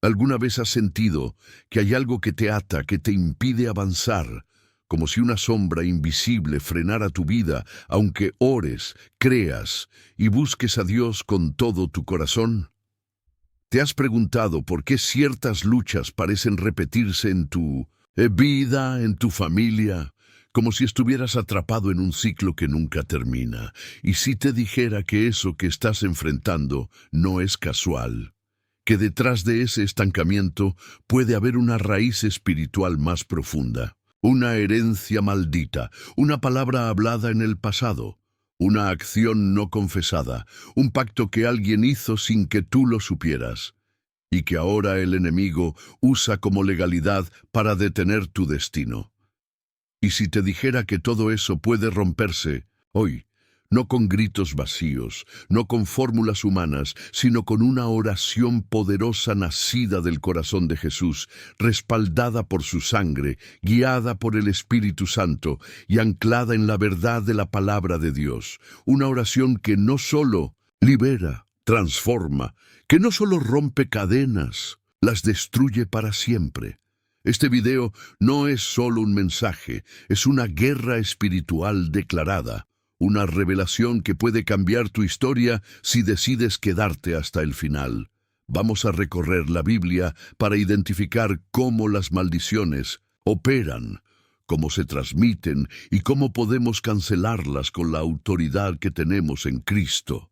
¿Alguna vez has sentido que hay algo que te ata, que te impide avanzar, como si una sombra invisible frenara tu vida, aunque ores, creas y busques a Dios con todo tu corazón? ¿Te has preguntado por qué ciertas luchas parecen repetirse en tu vida, en tu familia, como si estuvieras atrapado en un ciclo que nunca termina? Y si te dijera que eso que estás enfrentando no es casual, que detrás de ese estancamiento puede haber una raíz espiritual más profunda, una herencia maldita, una palabra hablada en el pasado, una acción no confesada, un pacto que alguien hizo sin que tú lo supieras, y que ahora el enemigo usa como legalidad para detener tu destino? Y si te dijera que todo eso puede romperse hoy, no con gritos vacíos, no con fórmulas humanas, sino con una oración poderosa nacida del corazón de Jesús, respaldada por su sangre, guiada por el Espíritu Santo y anclada en la verdad de la palabra de Dios. Una oración que no solo libera, transforma, que no solo rompe cadenas, las destruye para siempre. Este video no es solo un mensaje, es una guerra espiritual declarada. Una revelación que puede cambiar tu historia si decides quedarte hasta el final. Vamos a recorrer la Biblia para identificar cómo las maldiciones operan, cómo se transmiten y cómo podemos cancelarlas con la autoridad que tenemos en Cristo.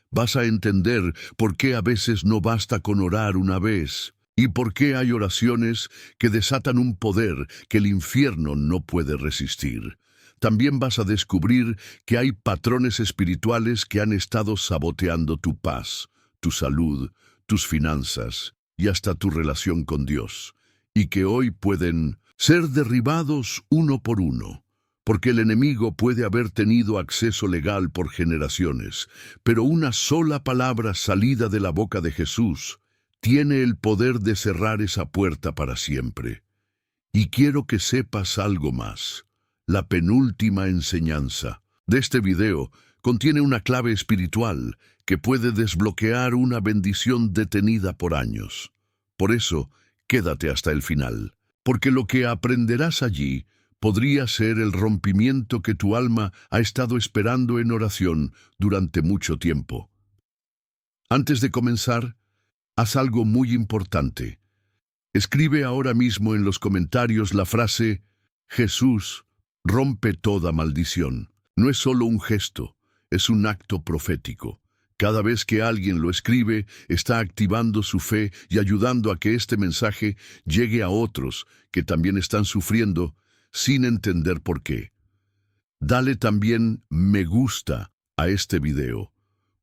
Vas a entender por qué a veces no basta con orar una vez y por qué hay oraciones que desatan un poder que el infierno no puede resistir. También vas a descubrir que hay patrones espirituales que han estado saboteando tu paz, tu salud, tus finanzas y hasta tu relación con Dios, y que hoy pueden ser derribados uno por uno, porque el enemigo puede haber tenido acceso legal por generaciones, pero una sola palabra salida de la boca de Jesús tiene el poder de cerrar esa puerta para siempre. Y quiero que sepas algo más. La penúltima enseñanza de este video contiene una clave espiritual que puede desbloquear una bendición detenida por años. Por eso, quédate hasta el final, porque lo que aprenderás allí podría ser el rompimiento que tu alma ha estado esperando en oración durante mucho tiempo. Antes de comenzar, haz algo muy importante. Escribe ahora mismo en los comentarios la frase Jesús rompe toda maldición. No es solo un gesto, es un acto profético. Cada vez que alguien lo escribe, está activando su fe y ayudando a que este mensaje llegue a otros que también están sufriendo sin entender por qué. Dale también me gusta a este video.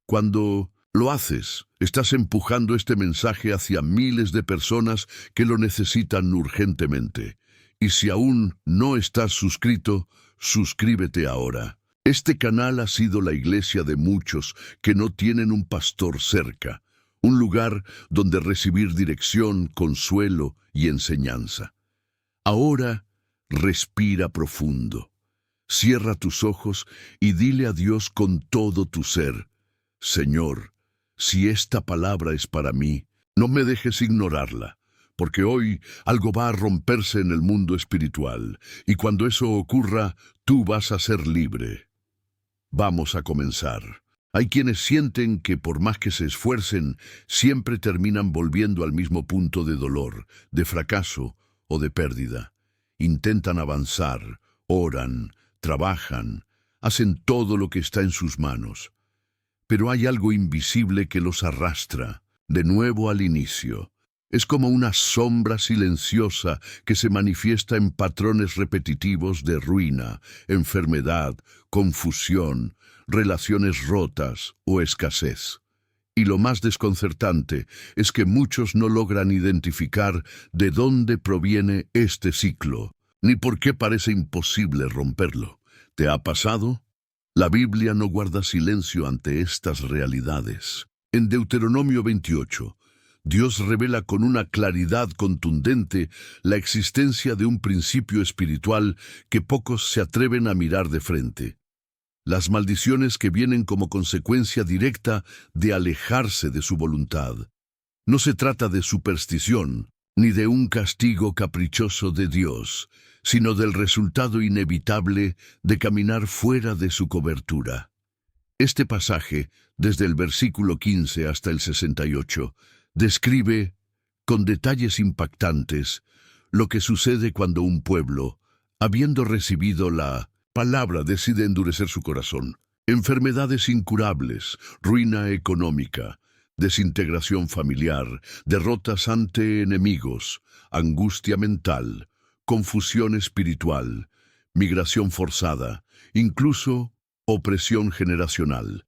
Cuando lo haces, estás empujando este mensaje hacia miles de personas que lo necesitan urgentemente. Y si aún no estás suscrito, suscríbete ahora. Este canal ha sido la iglesia de muchos que no tienen un pastor cerca, un lugar donde recibir dirección, consuelo y enseñanza. Ahora, respira profundo. Cierra tus ojos y dile a Dios con todo tu ser: Señor, si esta palabra es para mí, no me dejes ignorarla. Porque hoy algo va a romperse en el mundo espiritual, y cuando eso ocurra, tú vas a ser libre. Vamos a comenzar. Hay quienes sienten que por más que se esfuercen, siempre terminan volviendo al mismo punto de dolor, de fracaso o de pérdida. Intentan avanzar, oran, trabajan, hacen todo lo que está en sus manos. Pero hay algo invisible que los arrastra, de nuevo al inicio. Es como una sombra silenciosa que se manifiesta en patrones repetitivos de ruina, enfermedad, confusión, relaciones rotas o escasez. Y lo más desconcertante es que muchos no logran identificar de dónde proviene este ciclo, ni por qué parece imposible romperlo. ¿Te ha pasado? La Biblia no guarda silencio ante estas realidades. En Deuteronomio 28, Dios revela con una claridad contundente la existencia de un principio espiritual que pocos se atreven a mirar de frente. Las maldiciones que vienen como consecuencia directa de alejarse de su voluntad. No se trata de superstición, ni de un castigo caprichoso de Dios, sino del resultado inevitable de caminar fuera de su cobertura. Este pasaje, desde el versículo 15 hasta el 68, describe, con detalles impactantes, lo que sucede cuando un pueblo, habiendo recibido la palabra, decide endurecer su corazón. Enfermedades incurables, ruina económica, desintegración familiar, derrotas ante enemigos, angustia mental, confusión espiritual, migración forzada, incluso opresión generacional.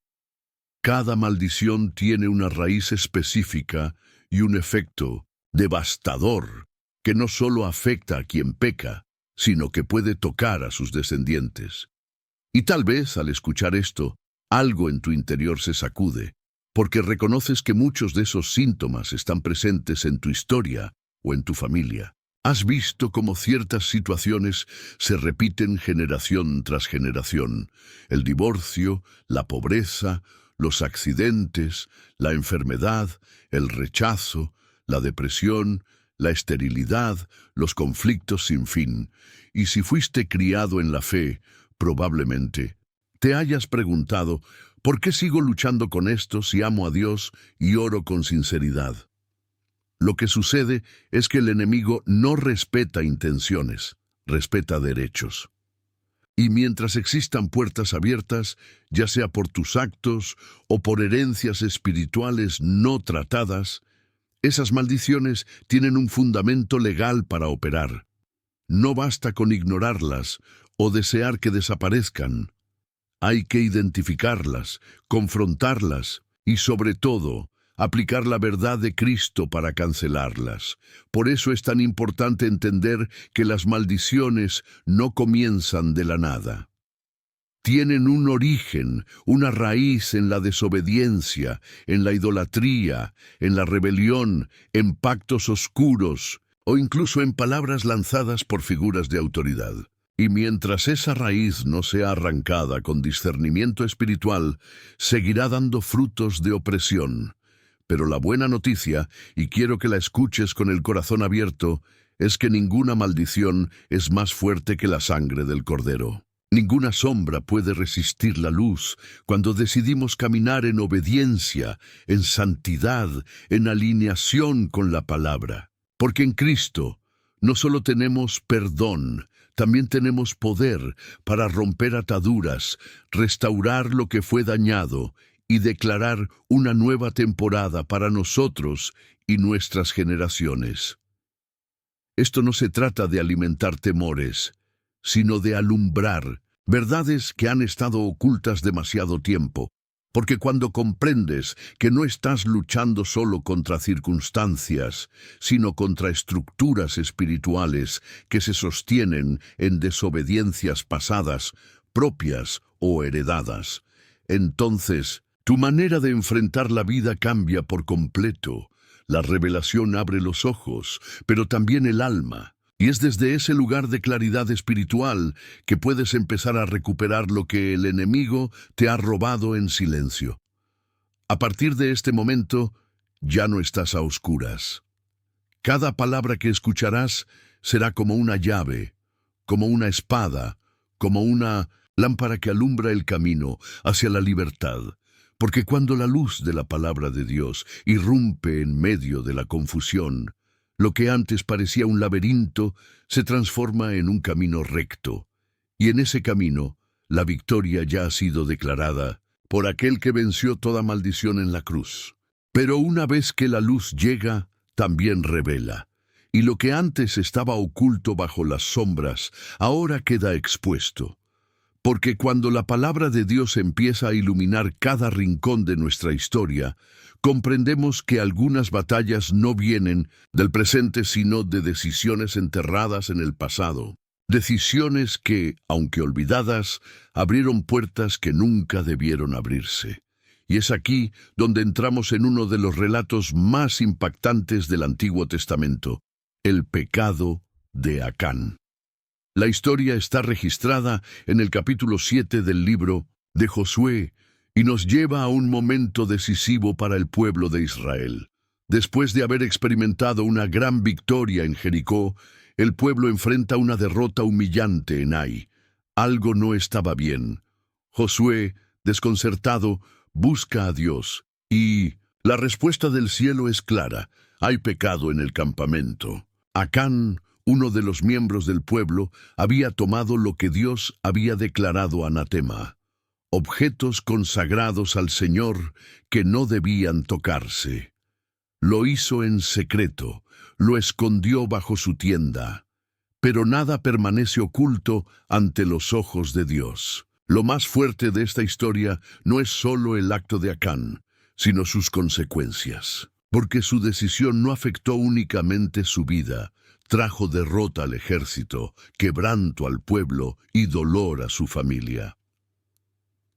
Cada maldición tiene una raíz específica y un efecto devastador que no solo afecta a quien peca, sino que puede tocar a sus descendientes. Y tal vez, al escuchar esto, algo en tu interior se sacude, porque reconoces que muchos de esos síntomas están presentes en tu historia o en tu familia. Has visto cómo ciertas situaciones se repiten generación tras generación: el divorcio, la pobreza, los accidentes, la enfermedad, el rechazo, la depresión, la esterilidad, los conflictos sin fin. Y si fuiste criado en la fe, probablemente te hayas preguntado: ¿por qué sigo luchando con esto si amo a Dios y oro con sinceridad? Lo que sucede es que el enemigo no respeta intenciones, respeta derechos. Y mientras existan puertas abiertas, ya sea por tus actos o por herencias espirituales no tratadas, esas maldiciones tienen un fundamento legal para operar. No basta con ignorarlas o desear que desaparezcan. Hay que identificarlas, confrontarlas y, sobre todo, aplicar la verdad de Cristo para cancelarlas. Por eso es tan importante entender que las maldiciones no comienzan de la nada. Tienen un origen, una raíz en la desobediencia, en la idolatría, en la rebelión, en pactos oscuros o incluso en palabras lanzadas por figuras de autoridad. Y mientras esa raíz no sea arrancada con discernimiento espiritual, seguirá dando frutos de opresión. Pero la buena noticia, y quiero que la escuches con el corazón abierto, es que ninguna maldición es más fuerte que la sangre del Cordero. Ninguna sombra puede resistir la luz cuando decidimos caminar en obediencia, en santidad, en alineación con la palabra. Porque en Cristo no solo tenemos perdón, también tenemos poder para romper ataduras, restaurar lo que fue dañado y declarar una nueva temporada para nosotros y nuestras generaciones. Esto no se trata de alimentar temores, sino de alumbrar verdades que han estado ocultas demasiado tiempo, porque cuando comprendes que no estás luchando solo contra circunstancias, sino contra estructuras espirituales que se sostienen en desobediencias pasadas, propias o heredadas, entonces tu manera de enfrentar la vida cambia por completo. La revelación abre los ojos, pero también el alma. Y es desde ese lugar de claridad espiritual que puedes empezar a recuperar lo que el enemigo te ha robado en silencio. A partir de este momento, ya no estás a oscuras. Cada palabra que escucharás será como una llave, como una espada, como una lámpara que alumbra el camino hacia la libertad. Porque cuando la luz de la palabra de Dios irrumpe en medio de la confusión, lo que antes parecía un laberinto se transforma en un camino recto. Y en ese camino, la victoria ya ha sido declarada por aquel que venció toda maldición en la cruz. Pero una vez que la luz llega, también revela. Y lo que antes estaba oculto bajo las sombras, ahora queda expuesto. Porque cuando la palabra de Dios empieza a iluminar cada rincón de nuestra historia, comprendemos que algunas batallas no vienen del presente, sino de decisiones enterradas en el pasado. Decisiones que, aunque olvidadas, abrieron puertas que nunca debieron abrirse. Y es aquí donde entramos en uno de los relatos más impactantes del Antiguo Testamento: el pecado de Acán. La historia está registrada en el capítulo 7 del libro de Josué y nos lleva a un momento decisivo para el pueblo de Israel. Después de haber experimentado una gran victoria en Jericó, el pueblo enfrenta una derrota humillante en Ai. Algo no estaba bien. Josué, desconcertado, busca a Dios, y la respuesta del cielo es clara: hay pecado en el campamento. Acán, uno de los miembros del pueblo, había tomado lo que Dios había declarado anatema, objetos consagrados al Señor que no debían tocarse. Lo hizo en secreto, lo escondió bajo su tienda. Pero nada permanece oculto ante los ojos de Dios. Lo más fuerte de esta historia no es solo el acto de Acán, sino sus consecuencias. Porque su decisión no afectó únicamente su vida, trajo derrota al ejército, quebranto al pueblo y dolor a su familia.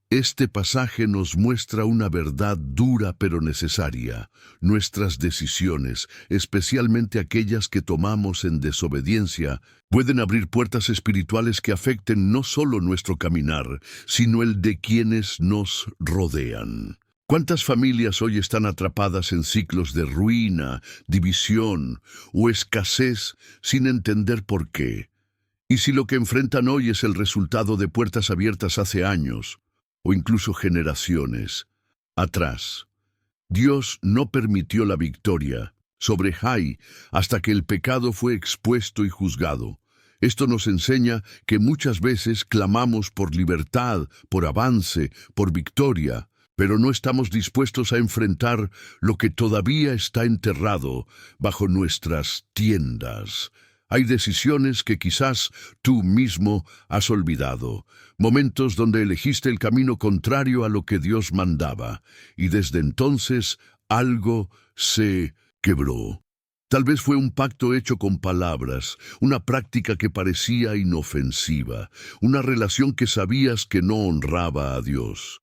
Este pasaje nos muestra una verdad dura pero necesaria. Nuestras decisiones, especialmente aquellas que tomamos en desobediencia, pueden abrir puertas espirituales que afecten no solo nuestro caminar, sino el de quienes nos rodean. ¿Cuántas familias hoy están atrapadas en ciclos de ruina, división o escasez sin entender por qué? Y si lo que enfrentan hoy es el resultado de puertas abiertas hace años, o incluso generaciones atrás. Dios no permitió la victoria sobre Ai hasta que el pecado fue expuesto y juzgado. Esto nos enseña que muchas veces clamamos por libertad, por avance, por victoria, pero no estamos dispuestos a enfrentar lo que todavía está enterrado bajo nuestras tiendas. Hay decisiones que quizás tú mismo has olvidado, momentos donde elegiste el camino contrario a lo que Dios mandaba, y desde entonces algo se quebró. Tal vez fue un pacto hecho con palabras, una práctica que parecía inofensiva, una relación que sabías que no honraba a Dios.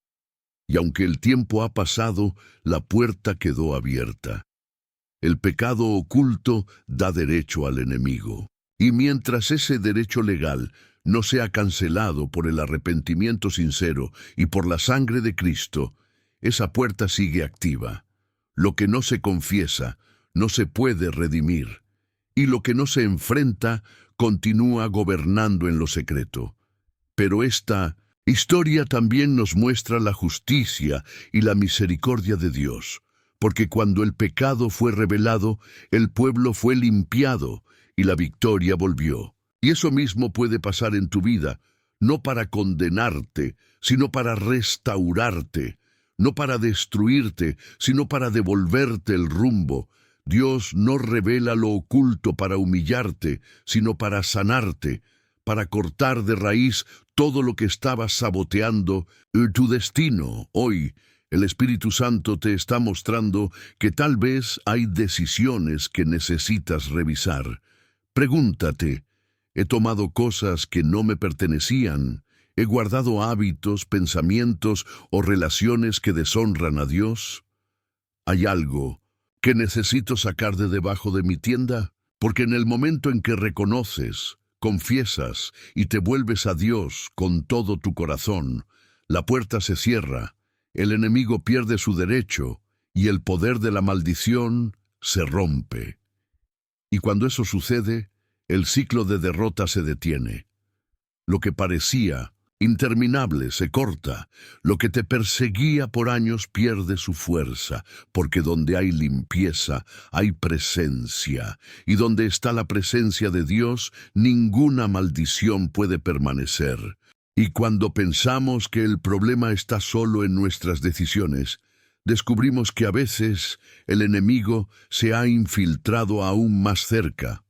Y aunque el tiempo ha pasado, la puerta quedó abierta. El pecado oculto da derecho al enemigo. Y mientras ese derecho legal no sea cancelado por el arrepentimiento sincero y por la sangre de Cristo, esa puerta sigue activa. Lo que no se confiesa no se puede redimir, y lo que no se enfrenta continúa gobernando en lo secreto. Pero esta historia también nos muestra la justicia y la misericordia de Dios. Porque cuando el pecado fue revelado, el pueblo fue limpiado y la victoria volvió. Y eso mismo puede pasar en tu vida, no para condenarte, sino para restaurarte, no para destruirte, sino para devolverte el rumbo. Dios no revela lo oculto para humillarte, sino para sanarte, para cortar de raíz todo lo que estaba saboteando tu destino. Hoy, el Espíritu Santo te está mostrando que tal vez hay decisiones que necesitas revisar. Pregúntate: ¿he tomado cosas que no me pertenecían? ¿He guardado hábitos, pensamientos o relaciones que deshonran a Dios? ¿Hay algo que necesito sacar de debajo de mi tienda? Porque en el momento en que reconoces, confiesas y te vuelves a Dios con todo tu corazón, la puerta se cierra. El enemigo pierde su derecho y el poder de la maldición se rompe. Y cuando eso sucede, el ciclo de derrota se detiene. Lo que parecía interminable se corta. Lo que te perseguía por años pierde su fuerza, porque donde hay limpieza, hay presencia. Y donde está la presencia de Dios, ninguna maldición puede permanecer. Y cuando pensamos que el problema está solo en nuestras decisiones, descubrimos que a veces el enemigo se ha infiltrado aún más cerca,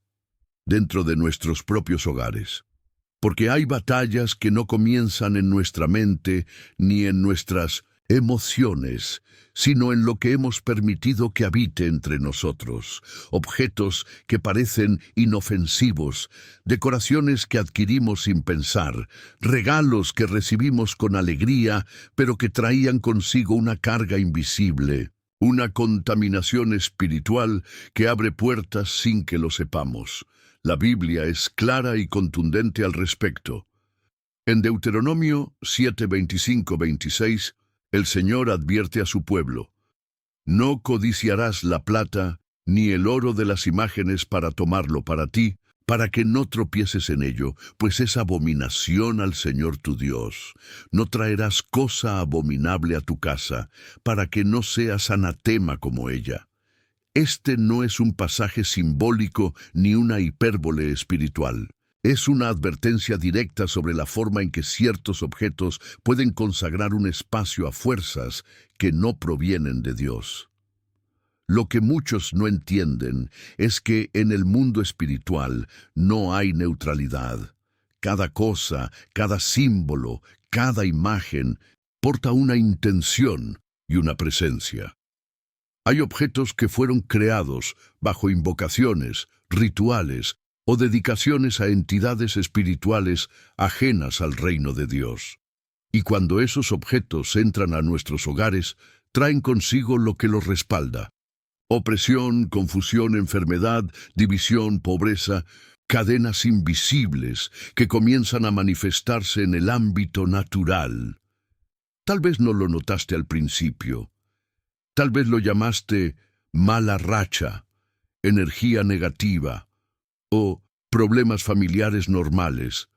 dentro de nuestros propios hogares. Porque hay batallas que no comienzan en nuestra mente ni en nuestras emociones, sino en lo que hemos permitido que habite entre nosotros. Objetos que parecen inofensivos, decoraciones que adquirimos sin pensar, regalos que recibimos con alegría, pero que traían consigo una carga invisible, una contaminación espiritual que abre puertas sin que lo sepamos. La Biblia es clara y contundente al respecto. En Deuteronomio 7:25-26, el Señor advierte a su pueblo: No codiciarás la plata, ni el oro de las imágenes para tomarlo para ti, para que no tropieces en ello, pues es abominación al Señor tu Dios. No traerás cosa abominable a tu casa, para que no seas anatema como ella. Este no es un pasaje simbólico ni una hipérbole espiritual. Es una advertencia directa sobre la forma en que ciertos objetos pueden consagrar un espacio a fuerzas que no provienen de Dios. Lo que muchos no entienden es que en el mundo espiritual no hay neutralidad. Cada cosa, cada símbolo, cada imagen porta una intención y una presencia. Hay objetos que fueron creados bajo invocaciones, rituales o dedicaciones a entidades espirituales ajenas al reino de Dios. Y cuando esos objetos entran a nuestros hogares, traen consigo lo que los respalda: opresión, confusión, enfermedad, división, pobreza, cadenas invisibles que comienzan a manifestarse en el ámbito natural. Tal vez no lo notaste al principio. Tal vez lo llamaste mala racha, energía negativa o problemas familiares normales.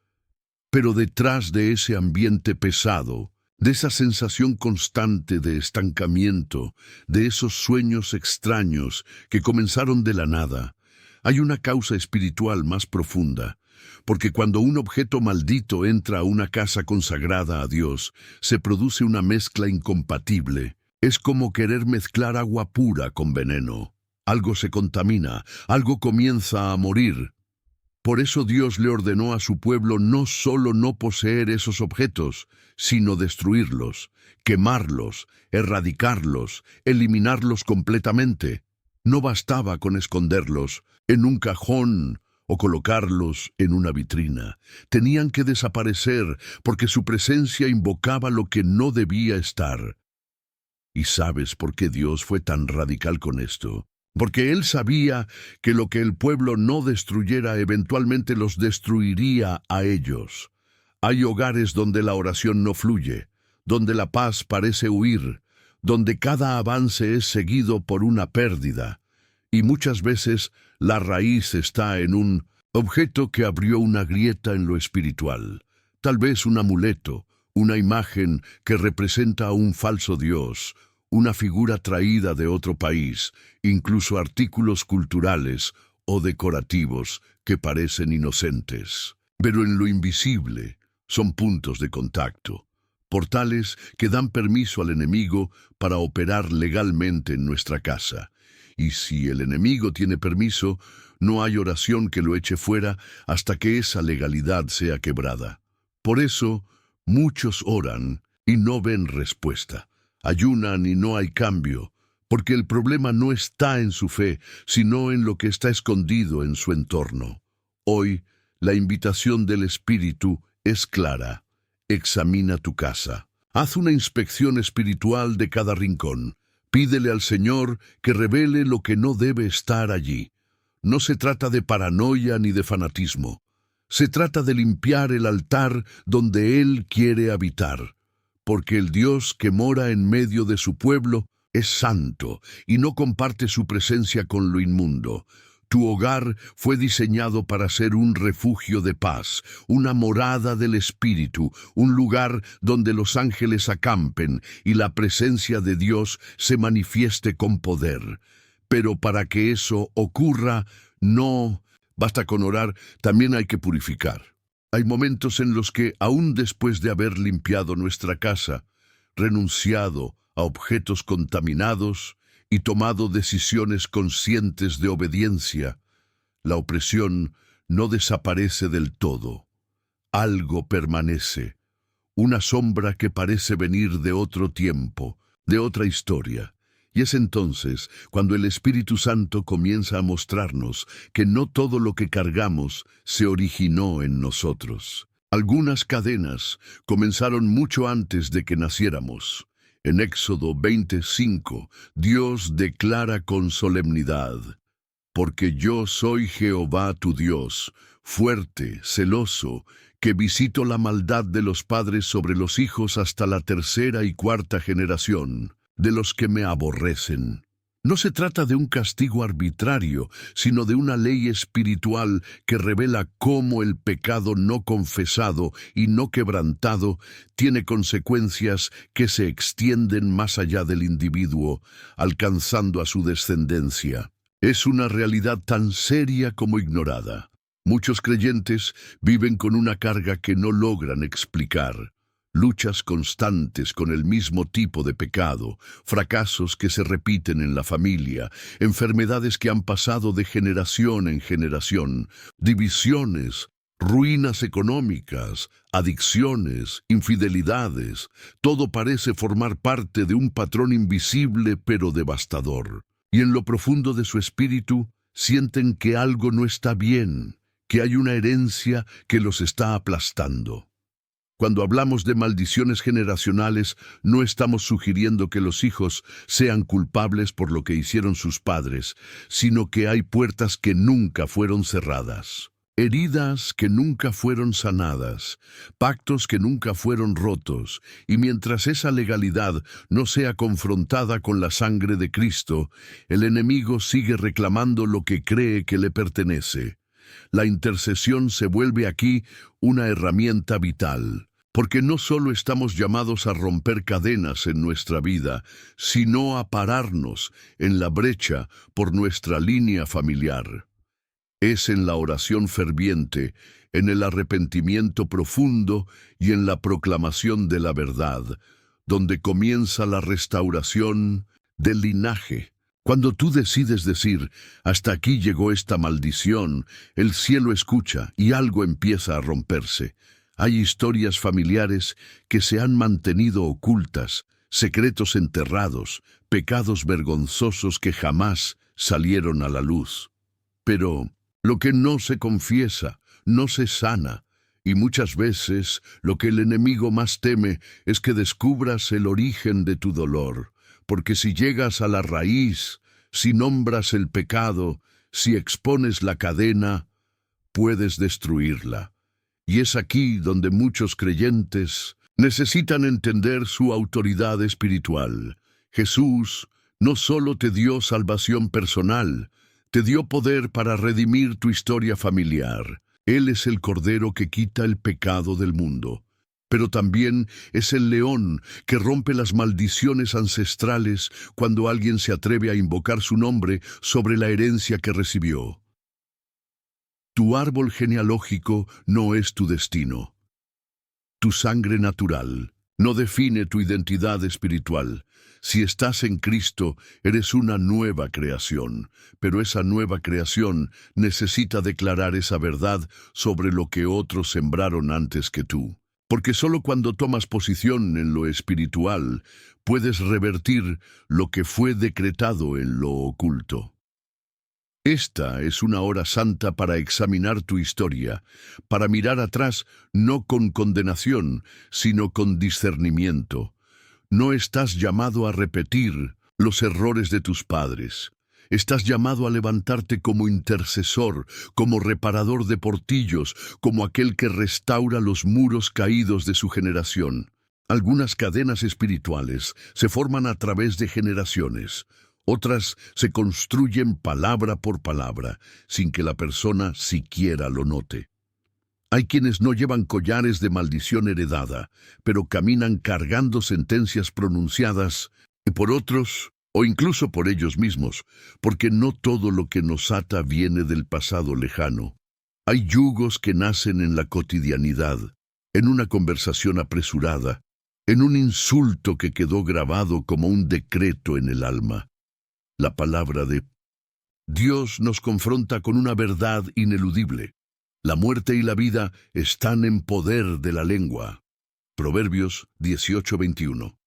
Pero detrás de ese ambiente pesado, de esa sensación constante de estancamiento, de esos sueños extraños que comenzaron de la nada, hay una causa espiritual más profunda, porque cuando un objeto maldito entra a una casa consagrada a Dios, se produce una mezcla incompatible. Es como querer mezclar agua pura con veneno. Algo se contamina, algo comienza a morir. Por eso Dios le ordenó a su pueblo no solo no poseer esos objetos, sino destruirlos, quemarlos, erradicarlos, eliminarlos completamente. No bastaba con esconderlos en un cajón o colocarlos en una vitrina. Tenían que desaparecer porque su presencia invocaba lo que no debía estar. ¿Y sabes por qué Dios fue tan radical con esto? Porque Él sabía que lo que el pueblo no destruyera eventualmente los destruiría a ellos. Hay hogares donde la oración no fluye, donde la paz parece huir, donde cada avance es seguido por una pérdida. Y muchas veces la raíz está en un objeto que abrió una grieta en lo espiritual. Tal vez un amuleto, una imagen que representa a un falso dios, una figura traída de otro país, incluso artículos culturales o decorativos que parecen inocentes. Pero en lo invisible son puntos de contacto, portales que dan permiso al enemigo para operar legalmente en nuestra casa. Y si el enemigo tiene permiso, no hay oración que lo eche fuera hasta que esa legalidad sea quebrada. Por eso, muchos oran y no ven respuesta. Ayunan y no hay cambio, porque el problema no está en su fe, sino en lo que está escondido en su entorno. Hoy, la invitación del Espíritu es clara. Examina tu casa. Haz una inspección espiritual de cada rincón. Pídele al Señor que revele lo que no debe estar allí. No se trata de paranoia ni de fanatismo. Se trata de limpiar el altar donde Él quiere habitar. Porque el Dios que mora en medio de su pueblo es santo y no comparte su presencia con lo inmundo. Tu hogar fue diseñado para ser un refugio de paz, una morada del Espíritu, un lugar donde los ángeles acampen y la presencia de Dios se manifieste con poder. Pero para que eso ocurra, no basta con orar, también hay que purificar. Hay momentos en los que, aún después de haber limpiado nuestra casa, renunciado a objetos contaminados y tomado decisiones conscientes de obediencia, la opresión no desaparece del todo. Algo permanece, una sombra que parece venir de otro tiempo, de otra historia. Y es entonces cuando el Espíritu Santo comienza a mostrarnos que no todo lo que cargamos se originó en nosotros. Algunas cadenas comenzaron mucho antes de que naciéramos. En Éxodo 25, Dios declara con solemnidad: porque yo soy Jehová tu Dios, fuerte, celoso, que visito la maldad de los padres sobre los hijos hasta la tercera y cuarta generación de los que me aborrecen. No se trata de un castigo arbitrario, sino de una ley espiritual que revela cómo el pecado no confesado y no quebrantado tiene consecuencias que se extienden más allá del individuo, alcanzando a su descendencia. Es una realidad tan seria como ignorada. Muchos creyentes viven con una carga que no logran explicar. Luchas constantes con el mismo tipo de pecado, fracasos que se repiten en la familia, enfermedades que han pasado de generación en generación, divisiones, ruinas económicas, adicciones, infidelidades. Todo parece formar parte de un patrón invisible pero devastador. Y en lo profundo de su espíritu sienten que algo no está bien, que hay una herencia que los está aplastando. Cuando hablamos de maldiciones generacionales, no estamos sugiriendo que los hijos sean culpables por lo que hicieron sus padres, sino que hay puertas que nunca fueron cerradas, heridas que nunca fueron sanadas, pactos que nunca fueron rotos, y mientras esa legalidad no sea confrontada con la sangre de Cristo, el enemigo sigue reclamando lo que cree que le pertenece. La intercesión se vuelve aquí una herramienta vital, porque no solo estamos llamados a romper cadenas en nuestra vida, sino a pararnos en la brecha por nuestra línea familiar. Es en la oración ferviente, en el arrepentimiento profundo y en la proclamación de la verdad, donde comienza la restauración del linaje. Cuando tú decides decir, hasta aquí llegó esta maldición, el cielo escucha y algo empieza a romperse. Hay historias familiares que se han mantenido ocultas, secretos enterrados, pecados vergonzosos que jamás salieron a la luz. Pero lo que no se confiesa, no se sana, y muchas veces lo que el enemigo más teme es que descubras el origen de tu dolor. Porque si llegas a la raíz, si nombras el pecado, si expones la cadena, puedes destruirla. Y es aquí donde muchos creyentes necesitan entender su autoridad espiritual. Jesús no solo te dio salvación personal, te dio poder para redimir tu historia familiar. Él es el Cordero que quita el pecado del mundo. Pero también es el león que rompe las maldiciones ancestrales cuando alguien se atreve a invocar su nombre sobre la herencia que recibió. Tu árbol genealógico no es tu destino. Tu sangre natural no define tu identidad espiritual. Si estás en Cristo, eres una nueva creación, pero esa nueva creación necesita declarar esa verdad sobre lo que otros sembraron antes que tú. Porque solo cuando tomas posición en lo espiritual, puedes revertir lo que fue decretado en lo oculto. Esta es una hora santa para examinar tu historia, para mirar atrás no con condenación, sino con discernimiento. No estás llamado a repetir los errores de tus padres. Estás llamado a levantarte como intercesor, como reparador de portillos, como aquel que restaura los muros caídos de su generación. Algunas cadenas espirituales se forman a través de generaciones. Otras se construyen palabra por palabra, sin que la persona siquiera lo note. Hay quienes no llevan collares de maldición heredada, pero caminan cargando sentencias pronunciadas, y por otros, o incluso por ellos mismos, porque no todo lo que nos ata viene del pasado lejano. Hay yugos que nacen en la cotidianidad, en una conversación apresurada, en un insulto que quedó grabado como un decreto en el alma. La palabra de Dios nos confronta con una verdad ineludible. La muerte y la vida están en poder de la lengua. Proverbios 18:21.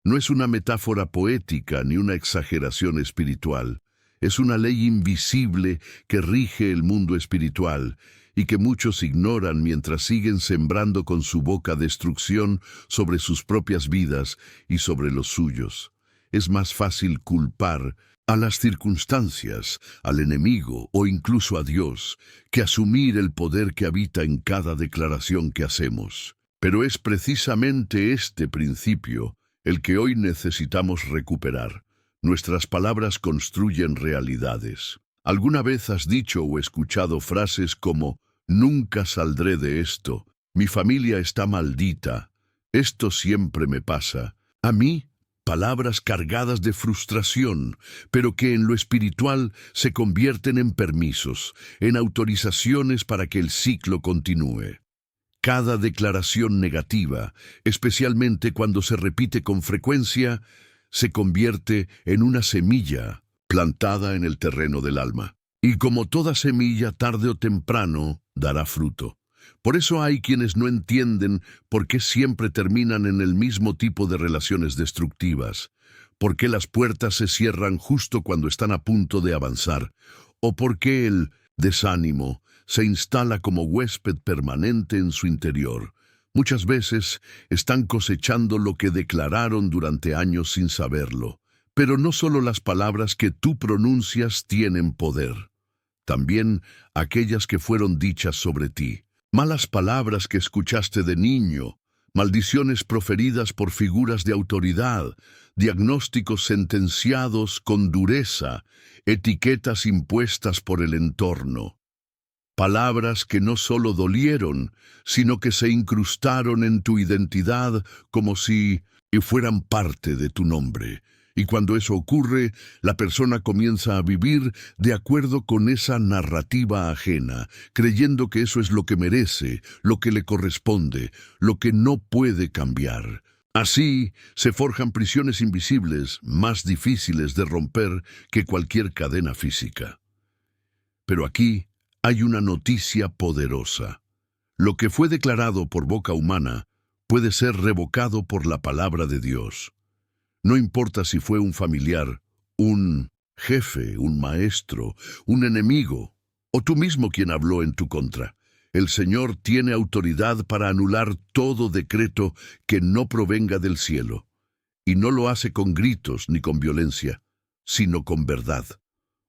No es una metáfora poética ni una exageración espiritual. Es una ley invisible que rige el mundo espiritual y que muchos ignoran mientras siguen sembrando con su boca destrucción sobre sus propias vidas y sobre los suyos. Es más fácil culpar a las circunstancias, al enemigo o incluso a Dios, que asumir el poder que habita en cada declaración que hacemos. Pero es precisamente este principio el que hoy necesitamos recuperar. Nuestras palabras construyen realidades. ¿Alguna vez has dicho o escuchado frases como «Nunca saldré de esto», «Mi familia está maldita», «Esto siempre me pasa»? A mí, palabras cargadas de frustración, pero que en lo espiritual se convierten en permisos, en autorizaciones para que el ciclo continúe. Cada declaración negativa, especialmente cuando se repite con frecuencia, se convierte en una semilla plantada en el terreno del alma. Y como toda semilla, tarde o temprano, dará fruto. Por eso hay quienes no entienden por qué siempre terminan en el mismo tipo de relaciones destructivas, por qué las puertas se cierran justo cuando están a punto de avanzar, o por qué el desánimo se instala como huésped permanente en su interior. Muchas veces están cosechando lo que declararon durante años sin saberlo. Pero no solo las palabras que tú pronuncias tienen poder, también aquellas que fueron dichas sobre ti. Malas palabras que escuchaste de niño, maldiciones proferidas por figuras de autoridad, diagnósticos sentenciados con dureza, etiquetas impuestas por el entorno. Palabras que no solo dolieron, sino que se incrustaron en tu identidad como si fueran parte de tu nombre. Y cuando eso ocurre, la persona comienza a vivir de acuerdo con esa narrativa ajena, creyendo que eso es lo que merece, lo que le corresponde, lo que no puede cambiar. Así se forjan prisiones invisibles más difíciles de romper que cualquier cadena física. Pero aquí hay una noticia poderosa. Lo que fue declarado por boca humana puede ser revocado por la palabra de Dios. No importa si fue un familiar, un jefe, un maestro, un enemigo, o tú mismo quien habló en tu contra. El Señor tiene autoridad para anular todo decreto que no provenga del cielo, y no lo hace con gritos ni con violencia, sino con verdad.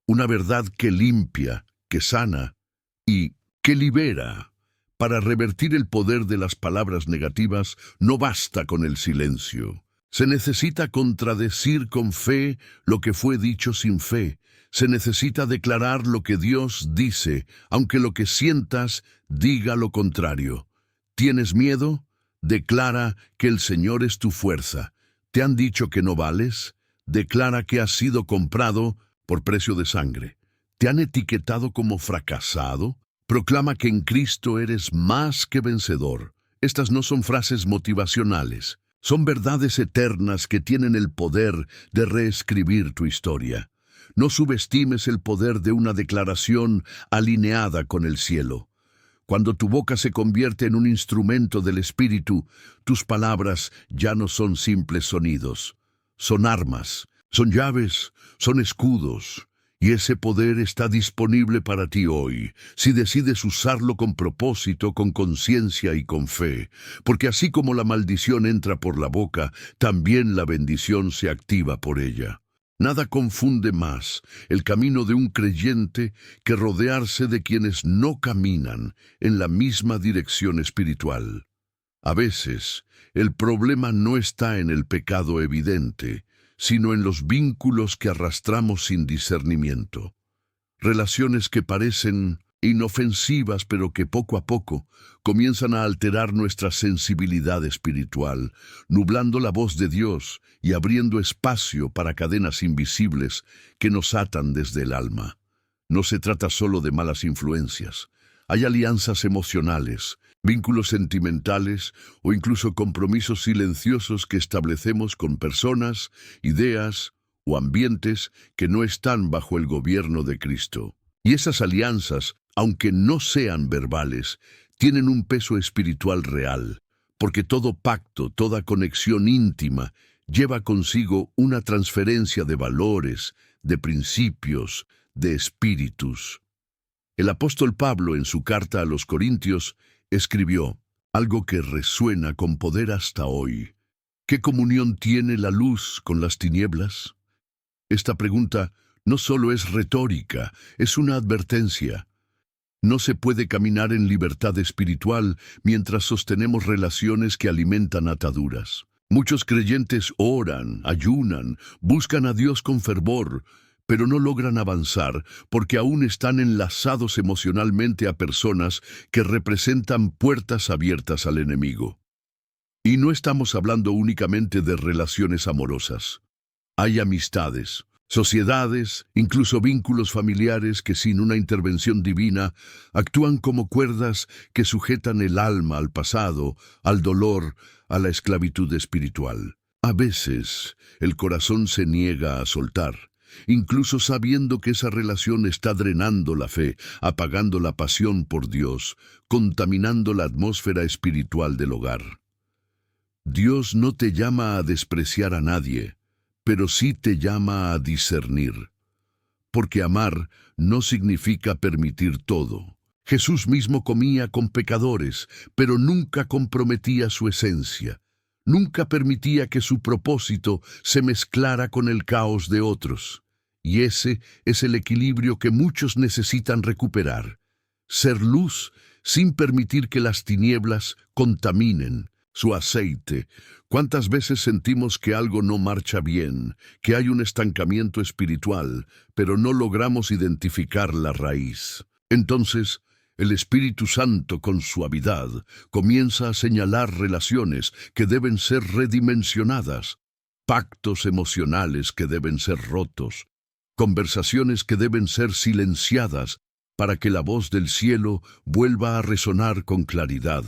Una verdad que limpia, que sana y que libera. Para revertir el poder de las palabras negativas, no basta con el silencio. Se necesita contradecir con fe lo que fue dicho sin fe. Se necesita declarar lo que Dios dice, aunque lo que sientas diga lo contrario. ¿Tienes miedo? Declara que el Señor es tu fuerza. ¿Te han dicho que no vales? Declara que has sido comprado por precio de sangre. ¿Te han etiquetado como fracasado? Proclama que en Cristo eres más que vencedor. Estas no son frases motivacionales. Son verdades eternas que tienen el poder de reescribir tu historia. No subestimes el poder de una declaración alineada con el cielo. Cuando tu boca se convierte en un instrumento del Espíritu, tus palabras ya no son simples sonidos. Son armas, son llaves, son escudos. Y ese poder está disponible para ti hoy, si decides usarlo con propósito, con conciencia y con fe. Porque así como la maldición entra por la boca, también la bendición se activa por ella. Nada confunde más el camino de un creyente que rodearse de quienes no caminan en la misma dirección espiritual. A veces, el problema no está en el pecado evidente, sino en los vínculos que arrastramos sin discernimiento. Relaciones que parecen inofensivas, pero que poco a poco comienzan a alterar nuestra sensibilidad espiritual, nublando la voz de Dios y abriendo espacio para cadenas invisibles que nos atan desde el alma. No se trata solo de malas influencias. Hay alianzas emocionales, vínculos sentimentales o incluso compromisos silenciosos que establecemos con personas, ideas o ambientes que no están bajo el gobierno de Cristo. Y esas alianzas, aunque no sean verbales, tienen un peso espiritual real, porque todo pacto, toda conexión íntima lleva consigo una transferencia de valores, de principios, de espíritus. El apóstol Pablo, en su carta a los Corintios, escribió algo que resuena con poder hasta hoy. ¿Qué comunión tiene la luz con las tinieblas? Esta pregunta no solo es retórica, es una advertencia. No se puede caminar en libertad espiritual mientras sostenemos relaciones que alimentan ataduras. Muchos creyentes oran, ayunan, buscan a Dios con fervor, pero no logran avanzar porque aún están enlazados emocionalmente a personas que representan puertas abiertas al enemigo. Y no estamos hablando únicamente de relaciones amorosas. Hay amistades, sociedades, incluso vínculos familiares que sin una intervención divina actúan como cuerdas que sujetan el alma al pasado, al dolor, a la esclavitud espiritual. A veces el corazón se niega a soltar, incluso sabiendo que esa relación está drenando la fe, apagando la pasión por Dios, contaminando la atmósfera espiritual del hogar. Dios no te llama a despreciar a nadie, pero sí te llama a discernir. Porque amar no significa permitir todo. Jesús mismo comía con pecadores, pero nunca comprometía su esencia. Nunca permitía que su propósito se mezclara con el caos de otros. Y ese es el equilibrio que muchos necesitan recuperar. Ser luz sin permitir que las tinieblas contaminen su aceite. ¿Cuántas veces sentimos que algo no marcha bien, que hay un estancamiento espiritual, pero no logramos identificar la raíz? Entonces, el Espíritu Santo, con suavidad, comienza a señalar relaciones que deben ser redimensionadas, pactos emocionales que deben ser rotos, conversaciones que deben ser silenciadas para que la voz del cielo vuelva a resonar con claridad.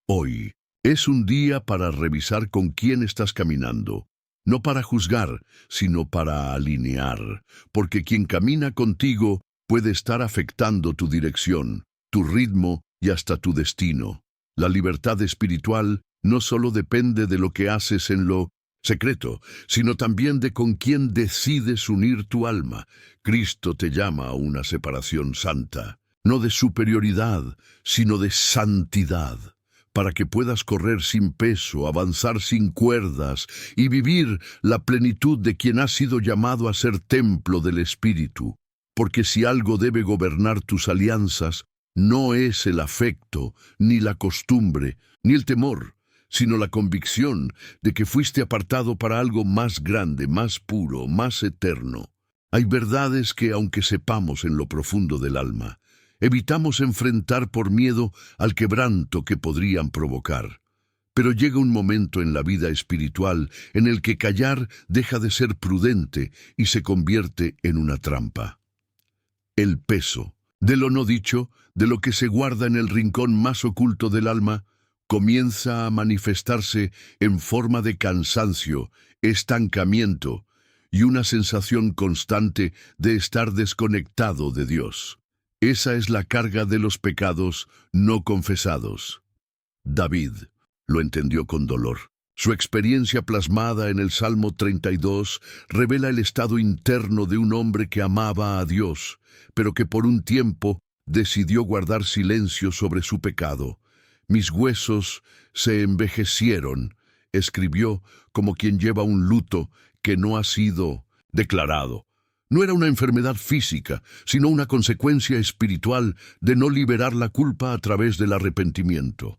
Hoy es un día para revisar con quién estás caminando, no para juzgar, sino para alinear, porque quien camina contigo puede estar afectando tu dirección, tu ritmo y hasta tu destino. La libertad espiritual no solo depende de lo que haces en lo secreto, sino también de con quién decides unir tu alma. Cristo te llama a una separación santa, no de superioridad, sino de santidad, para que puedas correr sin peso, avanzar sin cuerdas y vivir la plenitud de quien has sido llamado a ser templo del Espíritu. Porque si algo debe gobernar tus alianzas, no es el afecto, ni la costumbre, ni el temor, sino la convicción de que fuiste apartado para algo más grande, más puro, más eterno. Hay verdades que, aunque sepamos en lo profundo del alma, evitamos enfrentar por miedo al quebranto que podrían provocar. Pero llega un momento en la vida espiritual en el que callar deja de ser prudente y se convierte en una trampa. El peso de lo no dicho, de lo que se guarda en el rincón más oculto del alma, comienza a manifestarse en forma de cansancio, estancamiento y una sensación constante de estar desconectado de Dios. Esa es la carga de los pecados no confesados. David lo entendió con dolor. Su experiencia plasmada en el Salmo 32 revela el estado interno de un hombre que amaba a Dios, pero que por un tiempo decidió guardar silencio sobre su pecado. Mis huesos se envejecieron, escribió como quien lleva un luto que no ha sido declarado. No era una enfermedad física, sino una consecuencia espiritual de no liberar la culpa a través del arrepentimiento.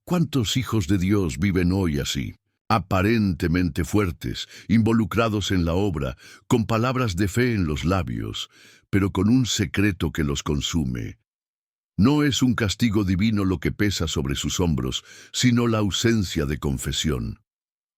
¿Cuántos hijos de Dios viven hoy así? Aparentemente fuertes, involucrados en la obra, con palabras de fe en los labios, pero con un secreto que los consume. No es un castigo divino lo que pesa sobre sus hombros, sino la ausencia de confesión.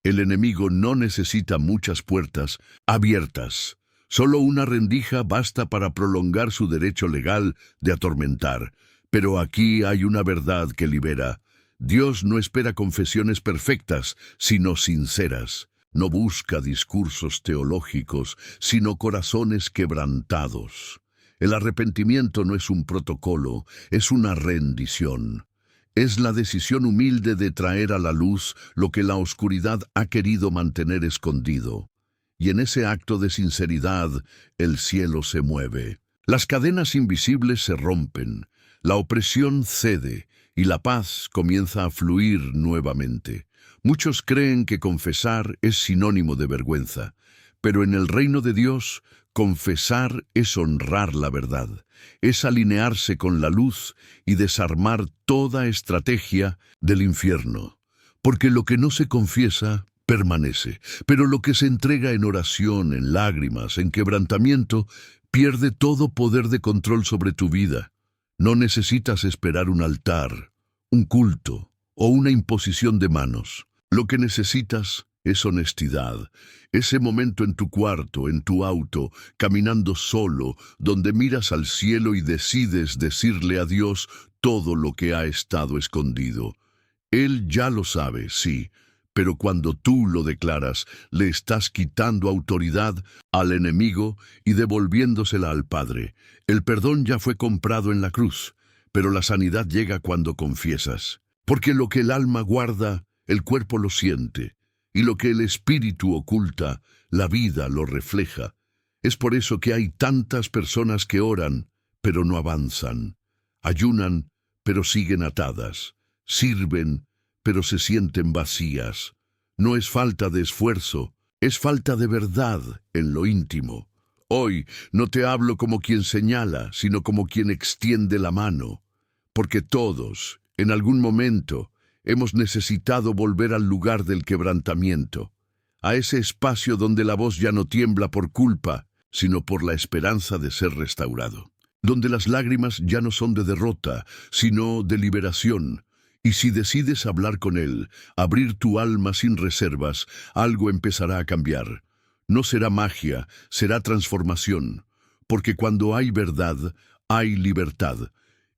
El enemigo no necesita muchas puertas abiertas. Solo una rendija basta para prolongar su derecho legal de atormentar. Pero aquí hay una verdad que libera. Dios no espera confesiones perfectas, sino sinceras. No busca discursos teológicos, sino corazones quebrantados. El arrepentimiento no es un protocolo, es una rendición. Es la decisión humilde de traer a la luz lo que la oscuridad ha querido mantener escondido. Y en ese acto de sinceridad, el cielo se mueve. Las cadenas invisibles se rompen, la opresión cede y la paz comienza a fluir nuevamente. Muchos creen que confesar es sinónimo de vergüenza, pero en el reino de Dios, confesar es honrar la verdad, es alinearse con la luz y desarmar toda estrategia del infierno. Porque lo que no se confiesa permanece. Pero lo que se entrega en oración, en lágrimas, en quebrantamiento, pierde todo poder de control sobre tu vida. No necesitas esperar un altar, un culto o una imposición de manos. Lo que necesitas es honestidad. Ese momento en tu cuarto, en tu auto, caminando solo, donde miras al cielo y decides decirle a Dios todo lo que ha estado escondido. Él ya lo sabe, sí, pero cuando tú lo declaras, le estás quitando autoridad al enemigo y devolviéndosela al Padre. El perdón ya fue comprado en la cruz, pero la sanidad llega cuando confiesas. Porque lo que el alma guarda, el cuerpo lo siente, y lo que el espíritu oculta, la vida lo refleja. Es por eso que hay tantas personas que oran, pero no avanzan. Ayunan, pero siguen atadas. Sirven, pero se sienten vacías. No es falta de esfuerzo, es falta de verdad en lo íntimo. Hoy no te hablo como quien señala, sino como quien extiende la mano. Porque todos, en algún momento, hemos necesitado volver al lugar del quebrantamiento, a ese espacio donde la voz ya no tiembla por culpa, sino por la esperanza de ser restaurado, donde las lágrimas ya no son de derrota, sino de liberación. Y si decides hablar con Él, abrir tu alma sin reservas, algo empezará a cambiar. No será magia, será transformación, porque cuando hay verdad, hay libertad,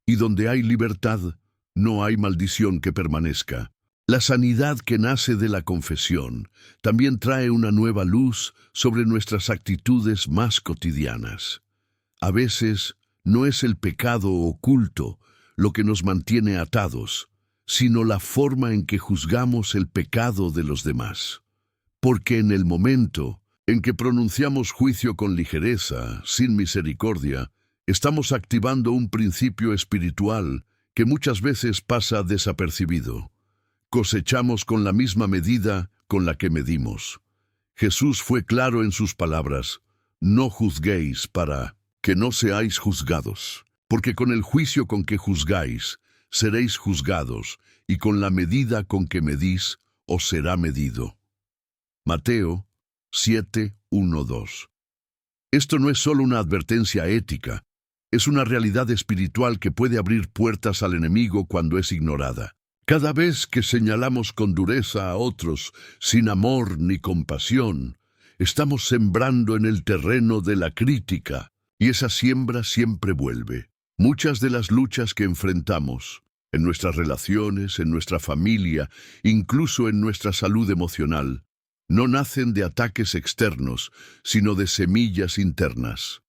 y donde hay libertad, no hay maldición que permanezca. La sanidad que nace de la confesión también trae una nueva luz sobre nuestras actitudes más cotidianas. A veces no es el pecado oculto lo que nos mantiene atados, sino la forma en que juzgamos el pecado de los demás. Porque en el momento en que pronunciamos juicio con ligereza, sin misericordia, estamos activando un principio espiritual que muchas veces pasa desapercibido. Cosechamos con la misma medida con la que medimos. Jesús fue claro en sus palabras: no juzguéis para que no seáis juzgados, porque con el juicio con que juzgáis, seréis juzgados, y con la medida con que medís, os será medido. Mateo 7:1-2. Esto no es solo una advertencia ética, es una realidad espiritual que puede abrir puertas al enemigo cuando es ignorada. Cada vez que señalamos con dureza a otros, sin amor ni compasión, estamos sembrando en el terreno de la crítica, y esa siembra siempre vuelve. Muchas de las luchas que enfrentamos, en nuestras relaciones, en nuestra familia, incluso en nuestra salud emocional, no nacen de ataques externos, sino de semillas internas.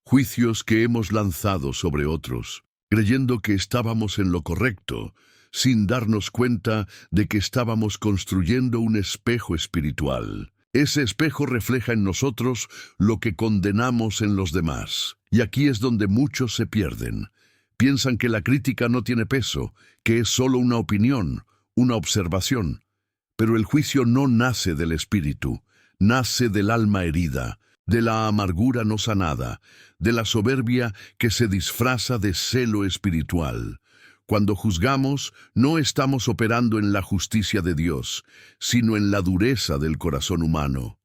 Juicios que hemos lanzado sobre otros, creyendo que estábamos en lo correcto, sin darnos cuenta de que estábamos construyendo un espejo espiritual. Ese espejo refleja en nosotros lo que condenamos en los demás. Y aquí es donde muchos se pierden. Piensan que la crítica no tiene peso, que es solo una opinión, una observación. Pero el juicio no nace del espíritu, nace del alma herida, de la amargura no sanada, de la soberbia que se disfraza de celo espiritual. Cuando juzgamos, no estamos operando en la justicia de Dios, sino en la dureza del corazón humano.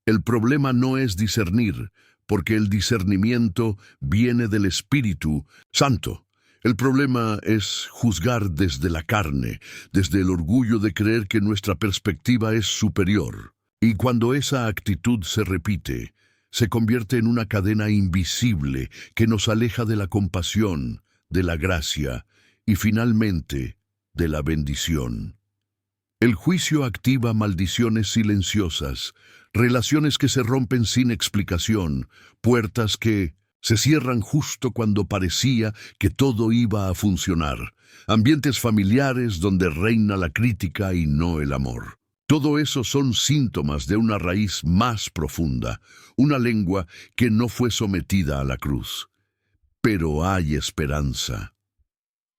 El problema no es discernir, porque el discernimiento viene del Espíritu Santo. El problema es juzgar desde la carne, desde el orgullo de creer que nuestra perspectiva es superior. Y cuando esa actitud se repite, se convierte en una cadena invisible que nos aleja de la compasión, de la gracia y finalmente de la bendición. El juicio activa maldiciones silenciosas, relaciones que se rompen sin explicación, puertas que se cierran justo cuando parecía que todo iba a funcionar, ambientes familiares donde reina la crítica y no el amor. Todo eso son síntomas de una raíz más profunda, una lengua que no fue sometida a la cruz. Pero hay esperanza.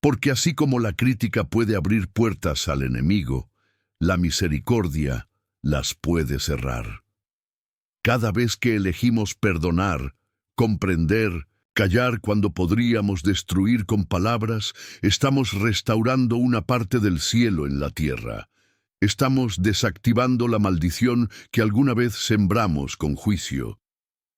Porque así como la crítica puede abrir puertas al enemigo, la misericordia las puede cerrar. Cada vez que elegimos perdonar, comprender, callar cuando podríamos destruir con palabras, estamos restaurando una parte del cielo en la tierra. Estamos desactivando la maldición que alguna vez sembramos con juicio.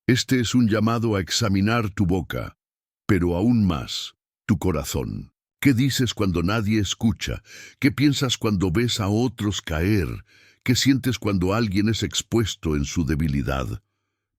Este es un llamado a examinar tu boca, pero aún más, tu corazón. ¿Qué dices cuando nadie escucha? ¿Qué piensas cuando ves a otros caer? ¿Qué sientes cuando alguien es expuesto en su debilidad?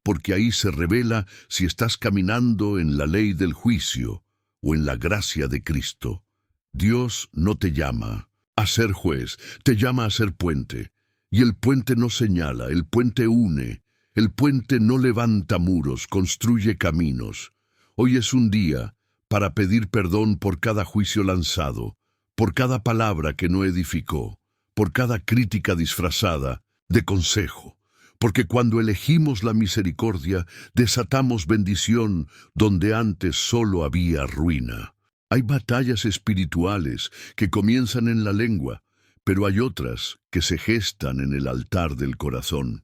Porque ahí se revela si estás caminando en la ley del juicio o en la gracia de Cristo. Dios no te llama a ser juez, te llama a ser puente. Y el puente no señala, el puente une. El puente no levanta muros, construye caminos. Hoy es un día para pedir perdón por cada juicio lanzado, por cada palabra que no edificó, por cada crítica disfrazada de consejo. Porque cuando elegimos la misericordia, desatamos bendición donde antes solo había ruina. Hay batallas espirituales que comienzan en la lengua, pero hay otras que se gestan en el altar del corazón.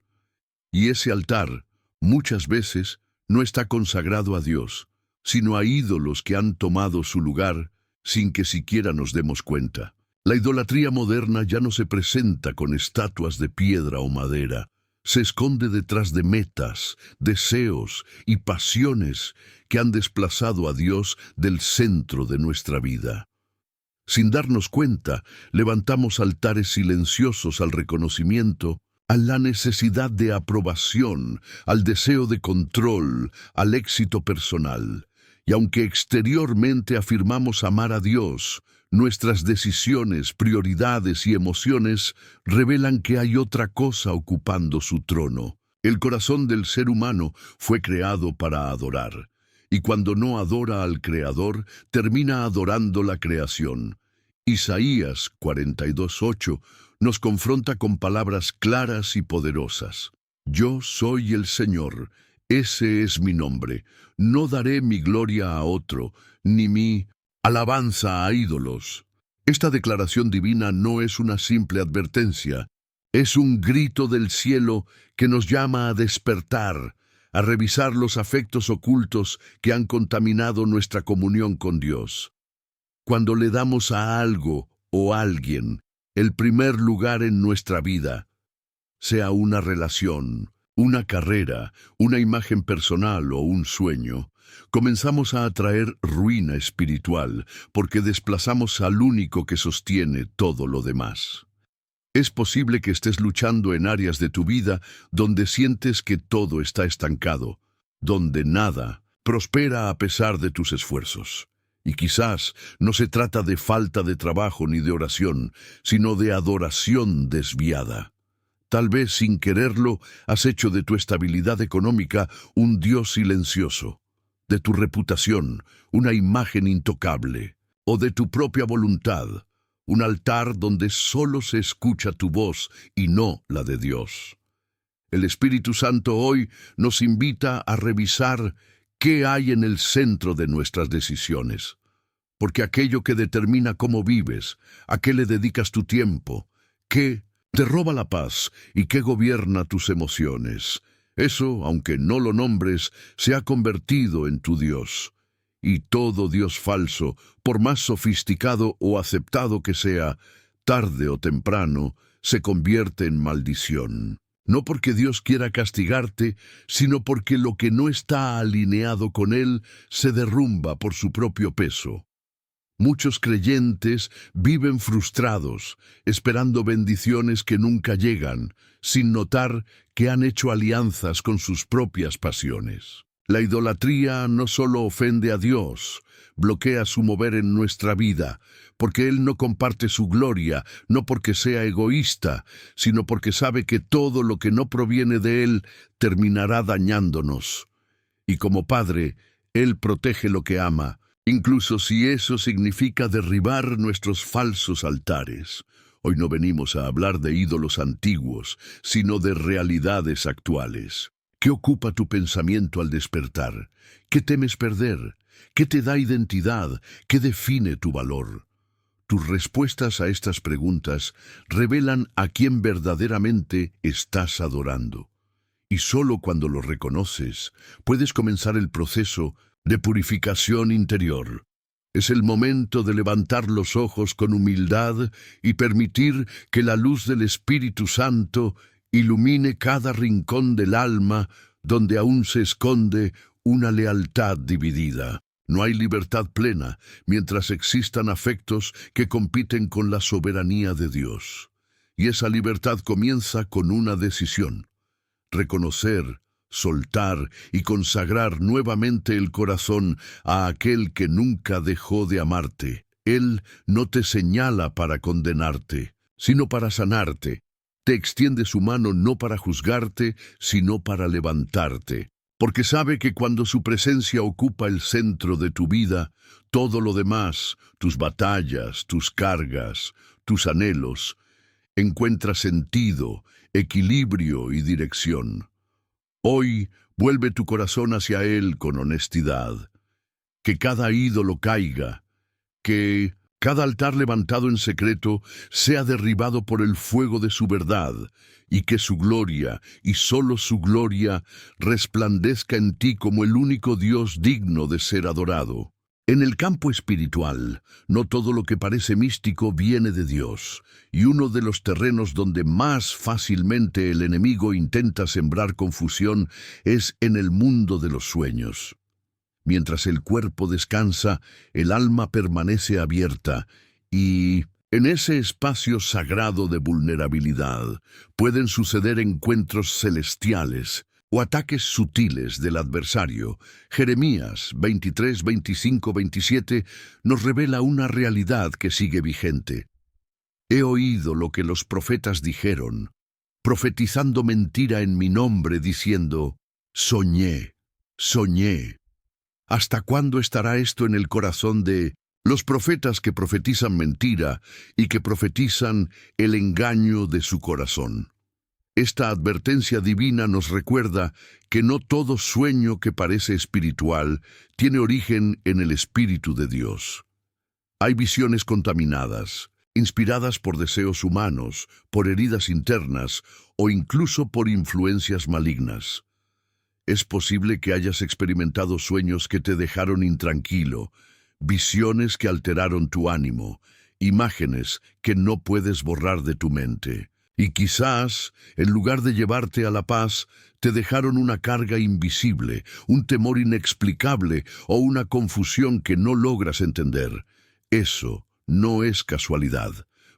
Y ese altar, muchas veces, no está consagrado a Dios, sino a ídolos que han tomado su lugar sin que siquiera nos demos cuenta. La idolatría moderna ya no se presenta con estatuas de piedra o madera. Se esconde detrás de metas, deseos y pasiones que han desplazado a Dios del centro de nuestra vida. Sin darnos cuenta, levantamos altares silenciosos al reconocimiento, a la necesidad de aprobación, al deseo de control, al éxito personal. Y aunque exteriormente afirmamos amar a Dios, nuestras decisiones, prioridades y emociones revelan que hay otra cosa ocupando su trono. El corazón del ser humano fue creado para adorar, y cuando no adora al Creador, termina adorando la creación. Isaías 42:8 nos confronta con palabras claras y poderosas. Yo soy el Señor, ese es mi nombre. No daré mi gloria a otro, ni mi alabanza a ídolos. Esta declaración divina no es una simple advertencia, es un grito del cielo que nos llama a despertar, a revisar los afectos ocultos que han contaminado nuestra comunión con Dios. Cuando le damos a algo o a alguien el primer lugar en nuestra vida, sea una relación, una carrera, una imagen personal o un sueño, comenzamos a atraer ruina espiritual porque desplazamos al único que sostiene todo lo demás. Es posible que estés luchando en áreas de tu vida donde sientes que todo está estancado, donde nada prospera a pesar de tus esfuerzos. Y quizás no se trata de falta de trabajo ni de oración, sino de adoración desviada. Tal vez sin quererlo has hecho de tu estabilidad económica un Dios silencioso, de tu reputación una imagen intocable, o de tu propia voluntad un altar donde solo se escucha tu voz y no la de Dios. El Espíritu Santo hoy nos invita a revisar qué hay en el centro de nuestras decisiones, porque aquello que determina cómo vives, a qué le dedicas tu tiempo, qué te roba la paz y qué gobierna tus emociones, eso, aunque no lo nombres, se ha convertido en tu Dios. Y todo Dios falso, por más sofisticado o aceptado que sea, tarde o temprano, se convierte en maldición. No porque Dios quiera castigarte, sino porque lo que no está alineado con Él se derrumba por su propio peso. Muchos creyentes viven frustrados, esperando bendiciones que nunca llegan, sin notar que han hecho alianzas con sus propias pasiones. La idolatría no solo ofende a Dios, bloquea su mover en nuestra vida, porque Él no comparte su gloria, no porque sea egoísta, sino porque sabe que todo lo que no proviene de Él terminará dañándonos. Y como Padre, Él protege lo que ama, incluso si eso significa derribar nuestros falsos altares. Hoy no venimos a hablar de ídolos antiguos, sino de realidades actuales. ¿Qué ocupa tu pensamiento al despertar? ¿Qué temes perder? ¿Qué te da identidad? ¿Qué define tu valor? Tus respuestas a estas preguntas revelan a quién verdaderamente estás adorando. Y solo cuando lo reconoces, puedes comenzar el proceso de purificación interior. Es el momento de levantar los ojos con humildad y permitir que la luz del Espíritu Santo ilumine cada rincón del alma donde aún se esconde una lealtad dividida. No hay libertad plena mientras existan afectos que compiten con la soberanía de Dios. Y esa libertad comienza con una decisión: reconocer, soltar y consagrar nuevamente el corazón a aquel que nunca dejó de amarte. Él no te señala para condenarte, sino para sanarte. Te extiende su mano no para juzgarte, sino para levantarte. Porque sabe que cuando su presencia ocupa el centro de tu vida, todo lo demás, tus batallas, tus cargas, tus anhelos, encuentra sentido, equilibrio y dirección. Hoy vuelve tu corazón hacia Él con honestidad. Que cada ídolo caiga, que cada altar levantado en secreto sea derribado por el fuego de su verdad, y que su gloria, y solo su gloria, resplandezca en ti como el único Dios digno de ser adorado. En el campo espiritual, no todo lo que parece místico viene de Dios, y uno de los terrenos donde más fácilmente el enemigo intenta sembrar confusión es en el mundo de los sueños. Mientras el cuerpo descansa, el alma permanece abierta, y en ese espacio sagrado de vulnerabilidad pueden suceder encuentros celestiales o ataques sutiles del adversario. Jeremías 23, 25, 27 nos revela una realidad que sigue vigente. He oído lo que los profetas dijeron, profetizando mentira en mi nombre, diciendo: soñé, soñé. ¿Hasta cuándo estará esto en el corazón de los profetas que profetizan mentira y que profetizan el engaño de su corazón? Esta advertencia divina nos recuerda que no todo sueño que parece espiritual tiene origen en el Espíritu de Dios. Hay visiones contaminadas, inspiradas por deseos humanos, por heridas internas o incluso por influencias malignas. Es posible que hayas experimentado sueños que te dejaron intranquilo, visiones que alteraron tu ánimo, imágenes que no puedes borrar de tu mente. Y quizás, en lugar de llevarte a la paz, te dejaron una carga invisible, un temor inexplicable o una confusión que no logras entender. Eso no es casualidad,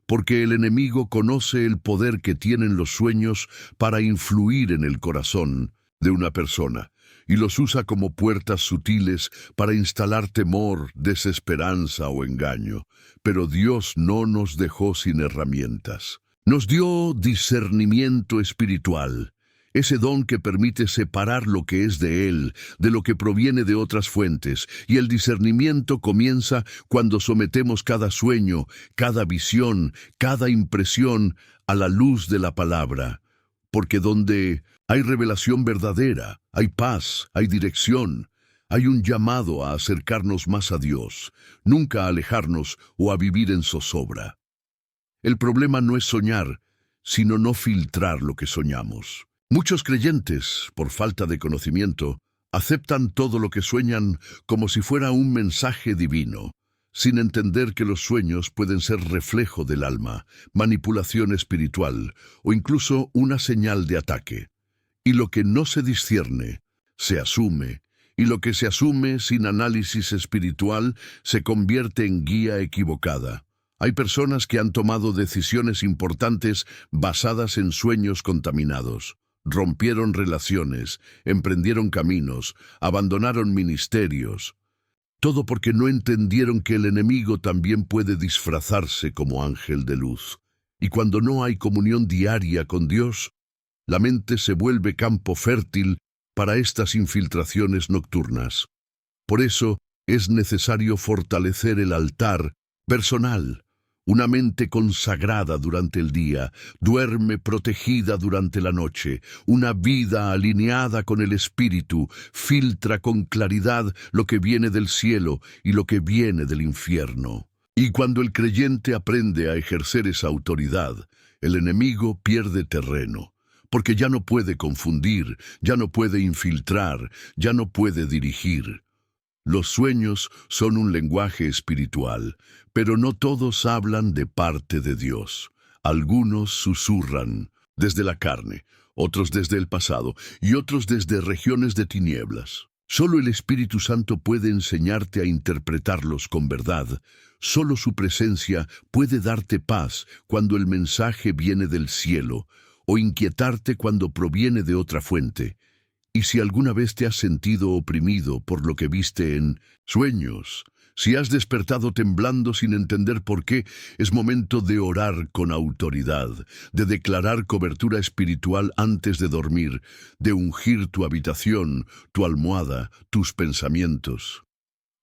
porque el enemigo conoce el poder que tienen los sueños para influir en el corazón de una persona, y los usa como puertas sutiles para instalar temor, desesperanza o engaño. Pero Dios no nos dejó sin herramientas. Nos dio discernimiento espiritual, ese don que permite separar lo que es de Él, de lo que proviene de otras fuentes, y el discernimiento comienza cuando sometemos cada sueño, cada visión, cada impresión a la luz de la palabra. Porque donde hay revelación verdadera, hay paz, hay dirección, hay un llamado a acercarnos más a Dios, nunca a alejarnos o a vivir en zozobra. El problema no es soñar, sino no filtrar lo que soñamos. Muchos creyentes, por falta de conocimiento, aceptan todo lo que sueñan como si fuera un mensaje divino, sin entender que los sueños pueden ser reflejo del alma, manipulación espiritual o incluso una señal de ataque. Y lo que no se discierne, se asume, y lo que se asume sin análisis espiritual se convierte en guía equivocada. Hay personas que han tomado decisiones importantes basadas en sueños contaminados. Rompieron relaciones, emprendieron caminos, abandonaron ministerios. Todo porque no entendieron que el enemigo también puede disfrazarse como ángel de luz. Y cuando no hay comunión diaria con Dios, la mente se vuelve campo fértil para estas infiltraciones nocturnas. Por eso es necesario fortalecer el altar personal. Una mente consagrada durante el día, duerme protegida durante la noche. Una vida alineada con el Espíritu filtra con claridad lo que viene del cielo y lo que viene del infierno. Y cuando el creyente aprende a ejercer esa autoridad, el enemigo pierde terreno, porque ya no puede confundir, ya no puede infiltrar, ya no puede dirigir. Los sueños son un lenguaje espiritual, pero no todos hablan de parte de Dios. Algunos susurran desde la carne, otros desde el pasado y otros desde regiones de tinieblas. Solo el Espíritu Santo puede enseñarte a interpretarlos con verdad. Solo su presencia puede darte paz cuando el mensaje viene del cielo, o inquietarte cuando proviene de otra fuente. Y si alguna vez te has sentido oprimido por lo que viste en sueños, si has despertado temblando sin entender por qué, es momento de orar con autoridad, de declarar cobertura espiritual antes de dormir, de ungir tu habitación, tu almohada, tus pensamientos.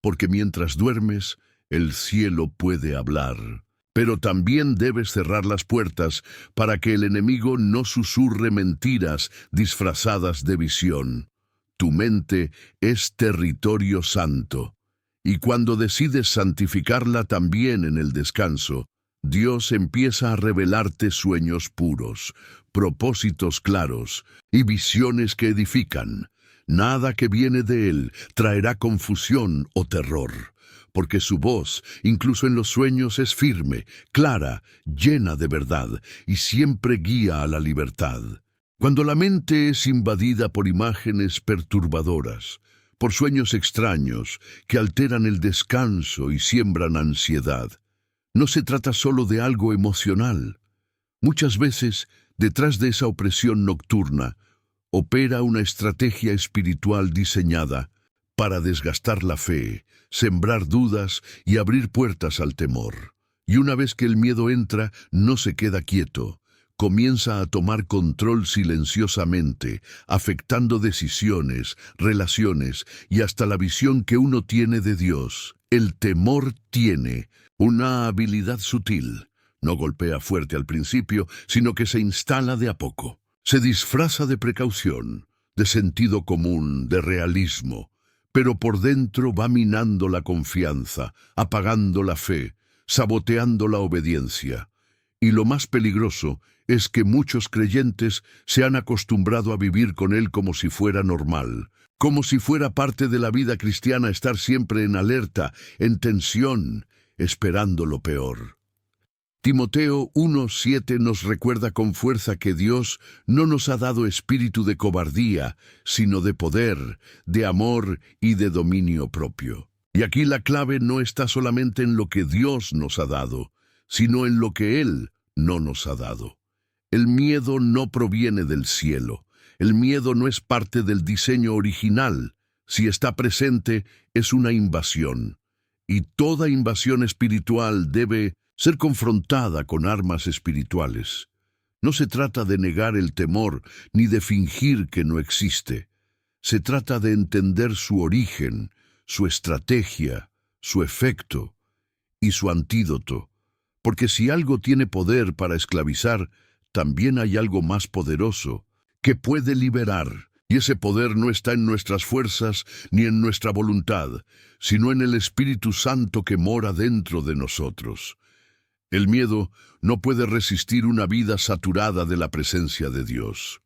Porque mientras duermes, el cielo puede hablar. Pero también debes cerrar las puertas para que el enemigo no susurre mentiras disfrazadas de visión. Tu mente es territorio santo. Y cuando decides santificarla también en el descanso, Dios empieza a revelarte sueños puros, propósitos claros y visiones que edifican. Nada que viene de Él traerá confusión o terror, porque su voz, incluso en los sueños, es firme, clara, llena de verdad y siempre guía a la libertad. Cuando la mente es invadida por imágenes perturbadoras, por sueños extraños que alteran el descanso y siembran ansiedad, no se trata solo de algo emocional. Muchas veces, detrás de esa opresión nocturna, opera una estrategia espiritual diseñada para desgastar la fe, sembrar dudas y abrir puertas al temor. Y una vez que el miedo entra, no se queda quieto. Comienza a tomar control silenciosamente, afectando decisiones, relaciones y hasta la visión que uno tiene de Dios. El temor tiene una habilidad sutil. No golpea fuerte al principio, sino que se instala de a poco. Se disfraza de precaución, de sentido común, de realismo, pero por dentro va minando la confianza, apagando la fe, saboteando la obediencia. Y lo más peligroso es que muchos creyentes se han acostumbrado a vivir con él como si fuera normal, como si fuera parte de la vida cristiana estar siempre en alerta, en tensión, esperando lo peor. Timoteo 1:7 nos recuerda con fuerza que Dios no nos ha dado espíritu de cobardía, sino de poder, de amor y de dominio propio. Y aquí la clave no está solamente en lo que Dios nos ha dado, sino en lo que Él no nos ha dado. El miedo no proviene del cielo. El miedo no es parte del diseño original. Si está presente, es una invasión. Y toda invasión espiritual debe ser confrontada con armas espirituales. No se trata de negar el temor ni de fingir que no existe. Se trata de entender su origen, su estrategia, su efecto y su antídoto. Porque si algo tiene poder para esclavizar, también hay algo más poderoso que puede liberar. Y ese poder no está en nuestras fuerzas ni en nuestra voluntad, sino en el Espíritu Santo que mora dentro de nosotros. El miedo no puede resistir una vida saturada de la presencia de Dios.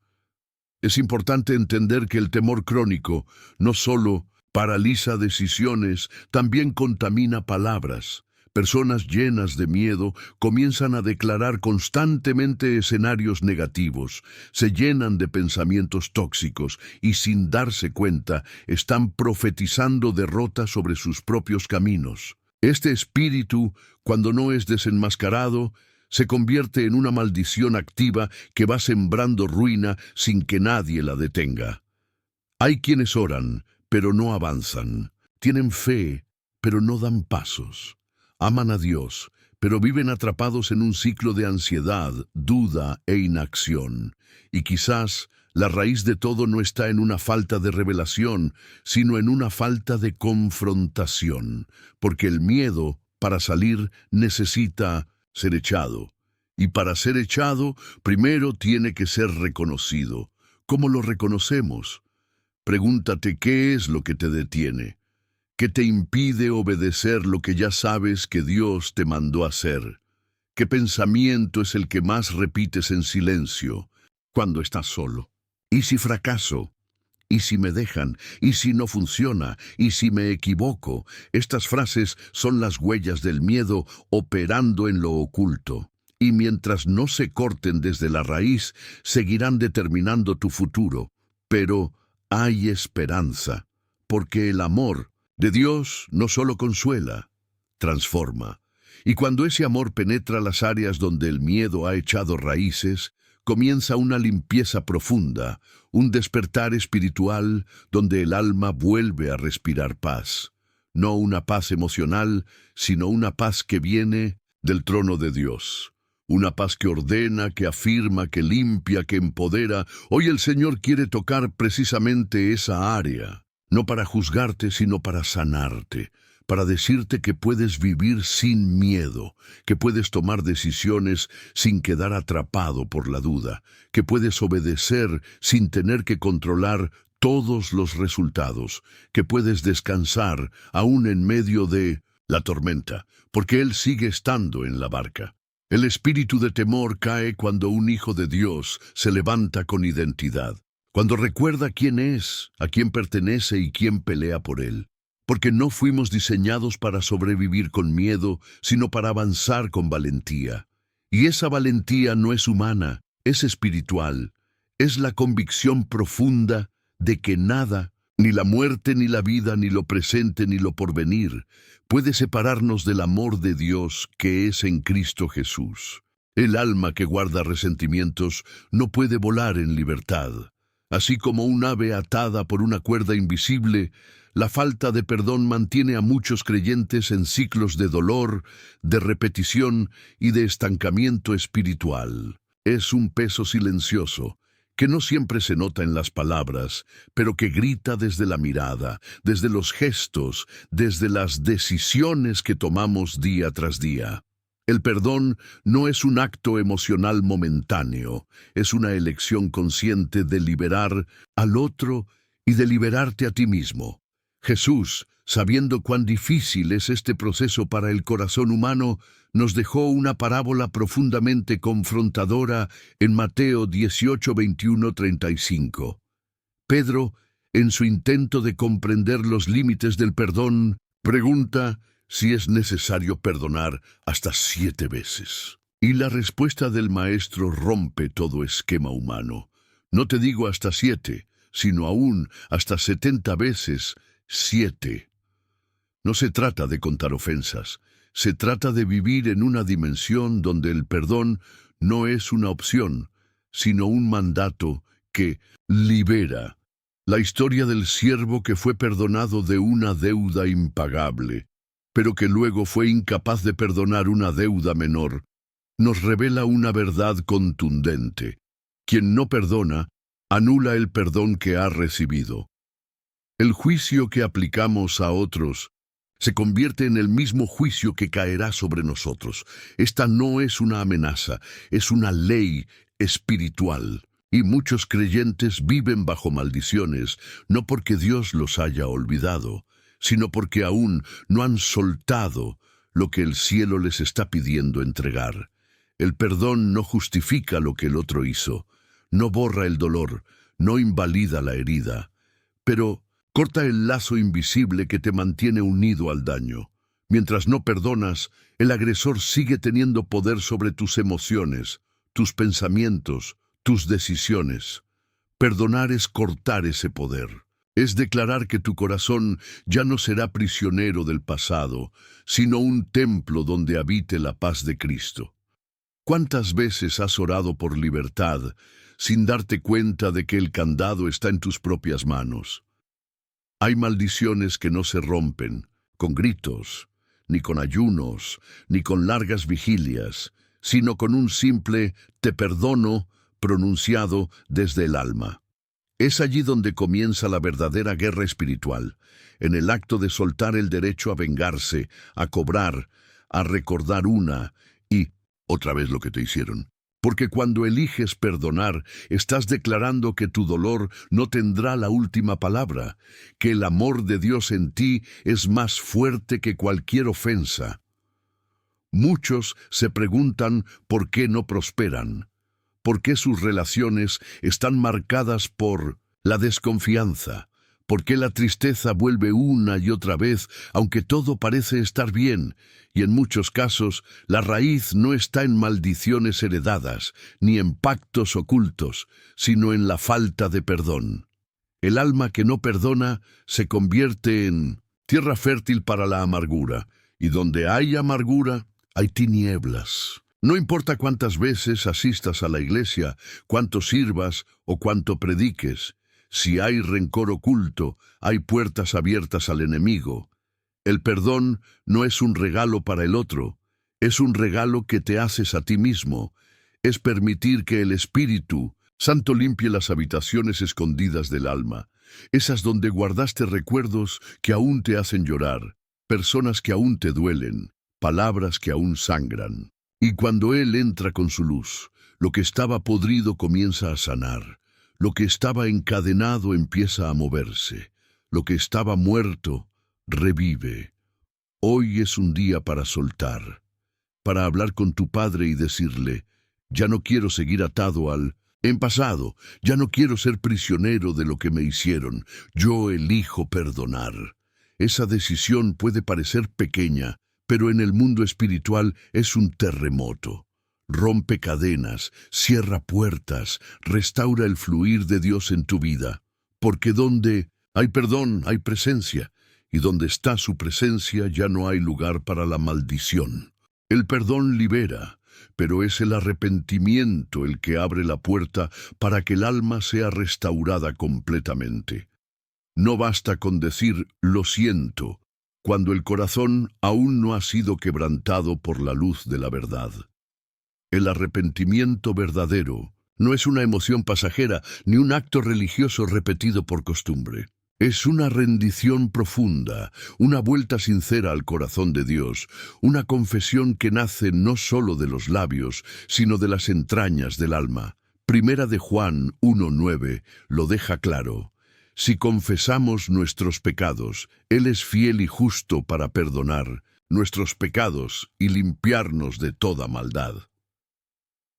Es importante entender que el temor crónico no solo paraliza decisiones, también contamina palabras. Personas llenas de miedo comienzan a declarar constantemente escenarios negativos, se llenan de pensamientos tóxicos y sin darse cuenta están profetizando derrota sobre sus propios caminos. Este espíritu, cuando no es desenmascarado, se convierte en una maldición activa que va sembrando ruina sin que nadie la detenga. Hay quienes oran, pero no avanzan. Tienen fe, pero no dan pasos. Aman a Dios, pero viven atrapados en un ciclo de ansiedad, duda e inacción. Y quizás la raíz de todo no está en una falta de revelación, sino en una falta de confrontación, porque el miedo, para salir, necesita ser echado. Y para ser echado, primero tiene que ser reconocido. ¿Cómo lo reconocemos? Pregúntate qué es lo que te detiene. ¿Qué te impide obedecer lo que ya sabes que Dios te mandó hacer? ¿Qué pensamiento es el que más repites en silencio cuando estás solo? ¿Y si fracaso? ¿Y si me dejan? ¿Y si no funciona? ¿Y si me equivoco? Estas frases son las huellas del miedo operando en lo oculto. Y mientras no se corten desde la raíz, seguirán determinando tu futuro. Pero hay esperanza, porque el amor de Dios no solo consuela, transforma. Y cuando ese amor penetra las áreas donde el miedo ha echado raíces, comienza una limpieza profunda, un despertar espiritual donde el alma vuelve a respirar paz. No una paz emocional, sino una paz que viene del trono de Dios. Una paz que ordena, que afirma, que limpia, que empodera. Hoy el Señor quiere tocar precisamente esa área, no para juzgarte, sino para sanarte, para decirte que puedes vivir sin miedo, que puedes tomar decisiones sin quedar atrapado por la duda, que puedes obedecer sin tener que controlar todos los resultados, que puedes descansar aún en medio de la tormenta, porque Él sigue estando en la barca. El espíritu de temor cae cuando un hijo de Dios se levanta con identidad, cuando recuerda quién es, a quién pertenece y quién pelea por él. Porque no fuimos diseñados para sobrevivir con miedo, sino para avanzar con valentía. Y esa valentía no es humana, es espiritual. Es la convicción profunda de que nada, ni la muerte, ni la vida, ni lo presente, ni lo porvenir, puede separarnos del amor de Dios que es en Cristo Jesús. El alma que guarda resentimientos no puede volar en libertad. Así como un ave atada por una cuerda invisible, la falta de perdón mantiene a muchos creyentes en ciclos de dolor, de repetición y de estancamiento espiritual. Es un peso silencioso, que no siempre se nota en las palabras, pero que grita desde la mirada, desde los gestos, desde las decisiones que tomamos día tras día. El perdón no es un acto emocional momentáneo, es una elección consciente de liberar al otro y de liberarte a ti mismo. Jesús, sabiendo cuán difícil es este proceso para el corazón humano, nos dejó una parábola profundamente confrontadora en Mateo 18, 21, 35. Pedro, en su intento de comprender los límites del perdón, pregunta si es necesario perdonar hasta 7 veces. Y la respuesta del maestro rompe todo esquema humano. No te digo hasta 7, sino aún hasta 70 veces 7. No se trata de contar ofensas, se trata de vivir en una dimensión donde el perdón no es una opción, sino un mandato que libera. La historia del siervo que fue perdonado de una deuda impagable, pero que luego fue incapaz de perdonar una deuda menor, nos revela una verdad contundente. Quien no perdona, anula el perdón que ha recibido. El juicio que aplicamos a otros se convierte en el mismo juicio que caerá sobre nosotros. Esta no es una amenaza, es una ley espiritual. Y muchos creyentes viven bajo maldiciones, no porque Dios los haya olvidado, sino porque aún no han soltado lo que el cielo les está pidiendo entregar. El perdón no justifica lo que el otro hizo, no borra el dolor, no invalida la herida, pero corta el lazo invisible que te mantiene unido al daño. Mientras no perdonas, el agresor sigue teniendo poder sobre tus emociones, tus pensamientos, tus decisiones. Perdonar es cortar ese poder. Es declarar que tu corazón ya no será prisionero del pasado, sino un templo donde habite la paz de Cristo. ¿Cuántas veces has orado por libertad sin darte cuenta de que el candado está en tus propias manos? Hay maldiciones que no se rompen con gritos, ni con ayunos, ni con largas vigilias, sino con un simple «te perdono» pronunciado desde el alma. Es allí donde comienza la verdadera guerra espiritual, en el acto de soltar el derecho a vengarse, a cobrar, a recordar una y otra vez lo que te hicieron. Porque cuando eliges perdonar, estás declarando que tu dolor no tendrá la última palabra, que el amor de Dios en ti es más fuerte que cualquier ofensa. Muchos se preguntan por qué no prosperan, por qué sus relaciones están marcadas por La desconfianza. ¿Por qué la tristeza vuelve una y otra vez, aunque todo parece estar bien? Y en muchos casos, la raíz no está en maldiciones heredadas, ni en pactos ocultos, sino en la falta de perdón. El alma que no perdona se convierte en tierra fértil para la amargura, y donde hay amargura, hay tinieblas. No importa cuántas veces asistas a la iglesia, cuánto sirvas o cuánto prediques, si hay rencor oculto, hay puertas abiertas al enemigo. El perdón no es un regalo para el otro, es un regalo que te haces a ti mismo. Es permitir que el Espíritu Santo limpie las habitaciones escondidas del alma, esas donde guardaste recuerdos que aún te hacen llorar, personas que aún te duelen, palabras que aún sangran. Y cuando Él entra con su luz, lo que estaba podrido comienza a sanar. Lo que estaba encadenado empieza a moverse. Lo que estaba muerto revive. Hoy es un día para soltar, para hablar con tu Padre y decirle, ya no quiero seguir atado en pasado, ya no quiero ser prisionero de lo que me hicieron, yo elijo perdonar. Esa decisión puede parecer pequeña, pero en el mundo espiritual es un terremoto. Rompe cadenas, cierra puertas, restaura el fluir de Dios en tu vida. Porque donde hay perdón, hay presencia, y donde está su presencia ya no hay lugar para la maldición. El perdón libera, pero es el arrepentimiento el que abre la puerta para que el alma sea restaurada completamente. No basta con decir «lo siento», cuando el corazón aún no ha sido quebrantado por la luz de la verdad. El arrepentimiento verdadero no es una emoción pasajera ni un acto religioso repetido por costumbre. Es una rendición profunda, una vuelta sincera al corazón de Dios, una confesión que nace no solo de los labios, sino de las entrañas del alma. Primera de Juan 1:9 lo deja claro. Si confesamos nuestros pecados, Él es fiel y justo para perdonar nuestros pecados y limpiarnos de toda maldad.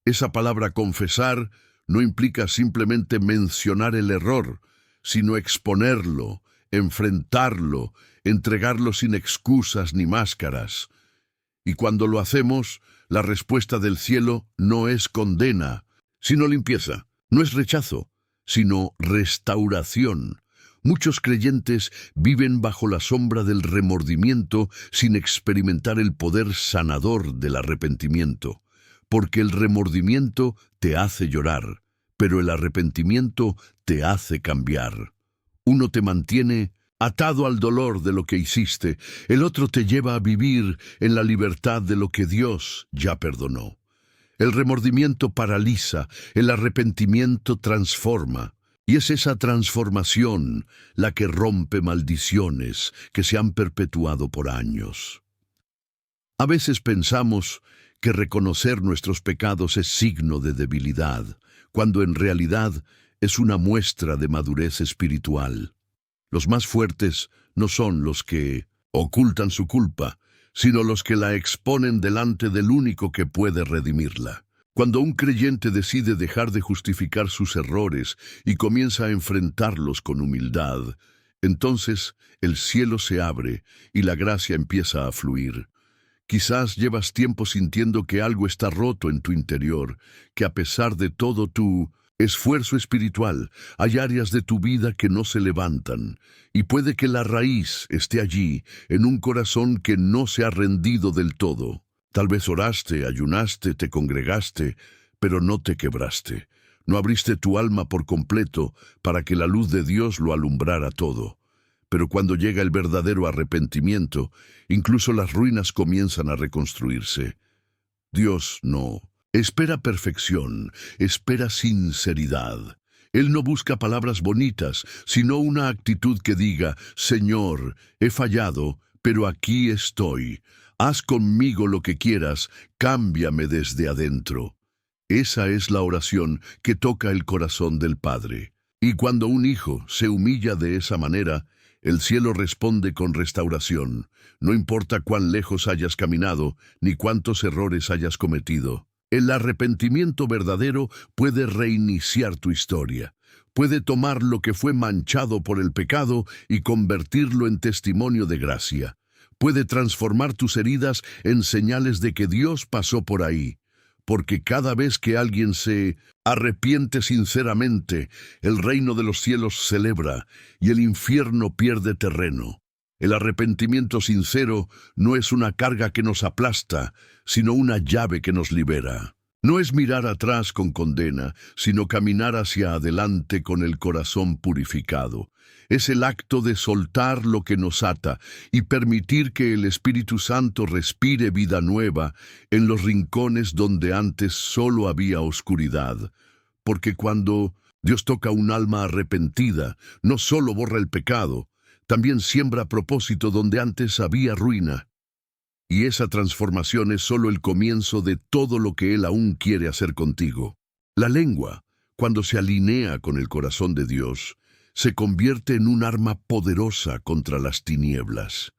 Esa palabra confesar no implica simplemente mencionar el error, sino exponerlo, enfrentarlo, entregarlo sin excusas ni máscaras. Y cuando lo hacemos, la respuesta del cielo no es condena, sino limpieza, no es rechazo, sino restauración. Muchos creyentes viven bajo la sombra del remordimiento sin experimentar el poder sanador del arrepentimiento, porque el remordimiento te hace llorar, pero el arrepentimiento te hace cambiar. Uno te mantiene atado al dolor de lo que hiciste, el otro te lleva a vivir en la libertad de lo que Dios ya perdonó. El remordimiento paraliza, el arrepentimiento transforma, y es esa transformación la que rompe maldiciones que se han perpetuado por años. A veces pensamos que reconocer nuestros pecados es signo de debilidad, cuando en realidad es una muestra de madurez espiritual. Los más fuertes no son los que ocultan su culpa, sino los que la exponen delante del único que puede redimirla. Cuando un creyente decide dejar de justificar sus errores y comienza a enfrentarlos con humildad, entonces el cielo se abre y la gracia empieza a fluir. Quizás llevas tiempo sintiendo que algo está roto en tu interior, que a pesar de todo tu esfuerzo espiritual, hay áreas de tu vida que no se levantan, y puede que la raíz esté allí, en un corazón que no se ha rendido del todo. Tal vez oraste, ayunaste, te congregaste, pero no te quebraste. No abriste tu alma por completo para que la luz de Dios lo alumbrara todo. Pero cuando llega el verdadero arrepentimiento, incluso las ruinas comienzan a reconstruirse. Dios no espera perfección, espera sinceridad. Él no busca palabras bonitas, sino una actitud que diga, Señor, he fallado, pero aquí estoy. Haz conmigo lo que quieras, cámbiame desde adentro. Esa es la oración que toca el corazón del Padre. Y cuando un hijo se humilla de esa manera, el cielo responde con restauración. No importa cuán lejos hayas caminado, ni cuántos errores hayas cometido. El arrepentimiento verdadero puede reiniciar tu historia. Puede tomar lo que fue manchado por el pecado y convertirlo en testimonio de gracia. Puede transformar tus heridas en señales de que Dios pasó por ahí. Porque cada vez que alguien se arrepiente sinceramente, el reino de los cielos celebra y el infierno pierde terreno. El arrepentimiento sincero no es una carga que nos aplasta, sino una llave que nos libera. No es mirar atrás con condena, sino caminar hacia adelante con el corazón purificado. Es el acto de soltar lo que nos ata y permitir que el Espíritu Santo respire vida nueva en los rincones donde antes solo había oscuridad. Porque cuando Dios toca un alma arrepentida, no solo borra el pecado, también siembra propósito donde antes había ruina. Y esa transformación es solo el comienzo de todo lo que Él aún quiere hacer contigo. La lengua, cuando se alinea con el corazón de Dios, se convierte en un arma poderosa contra las tinieblas.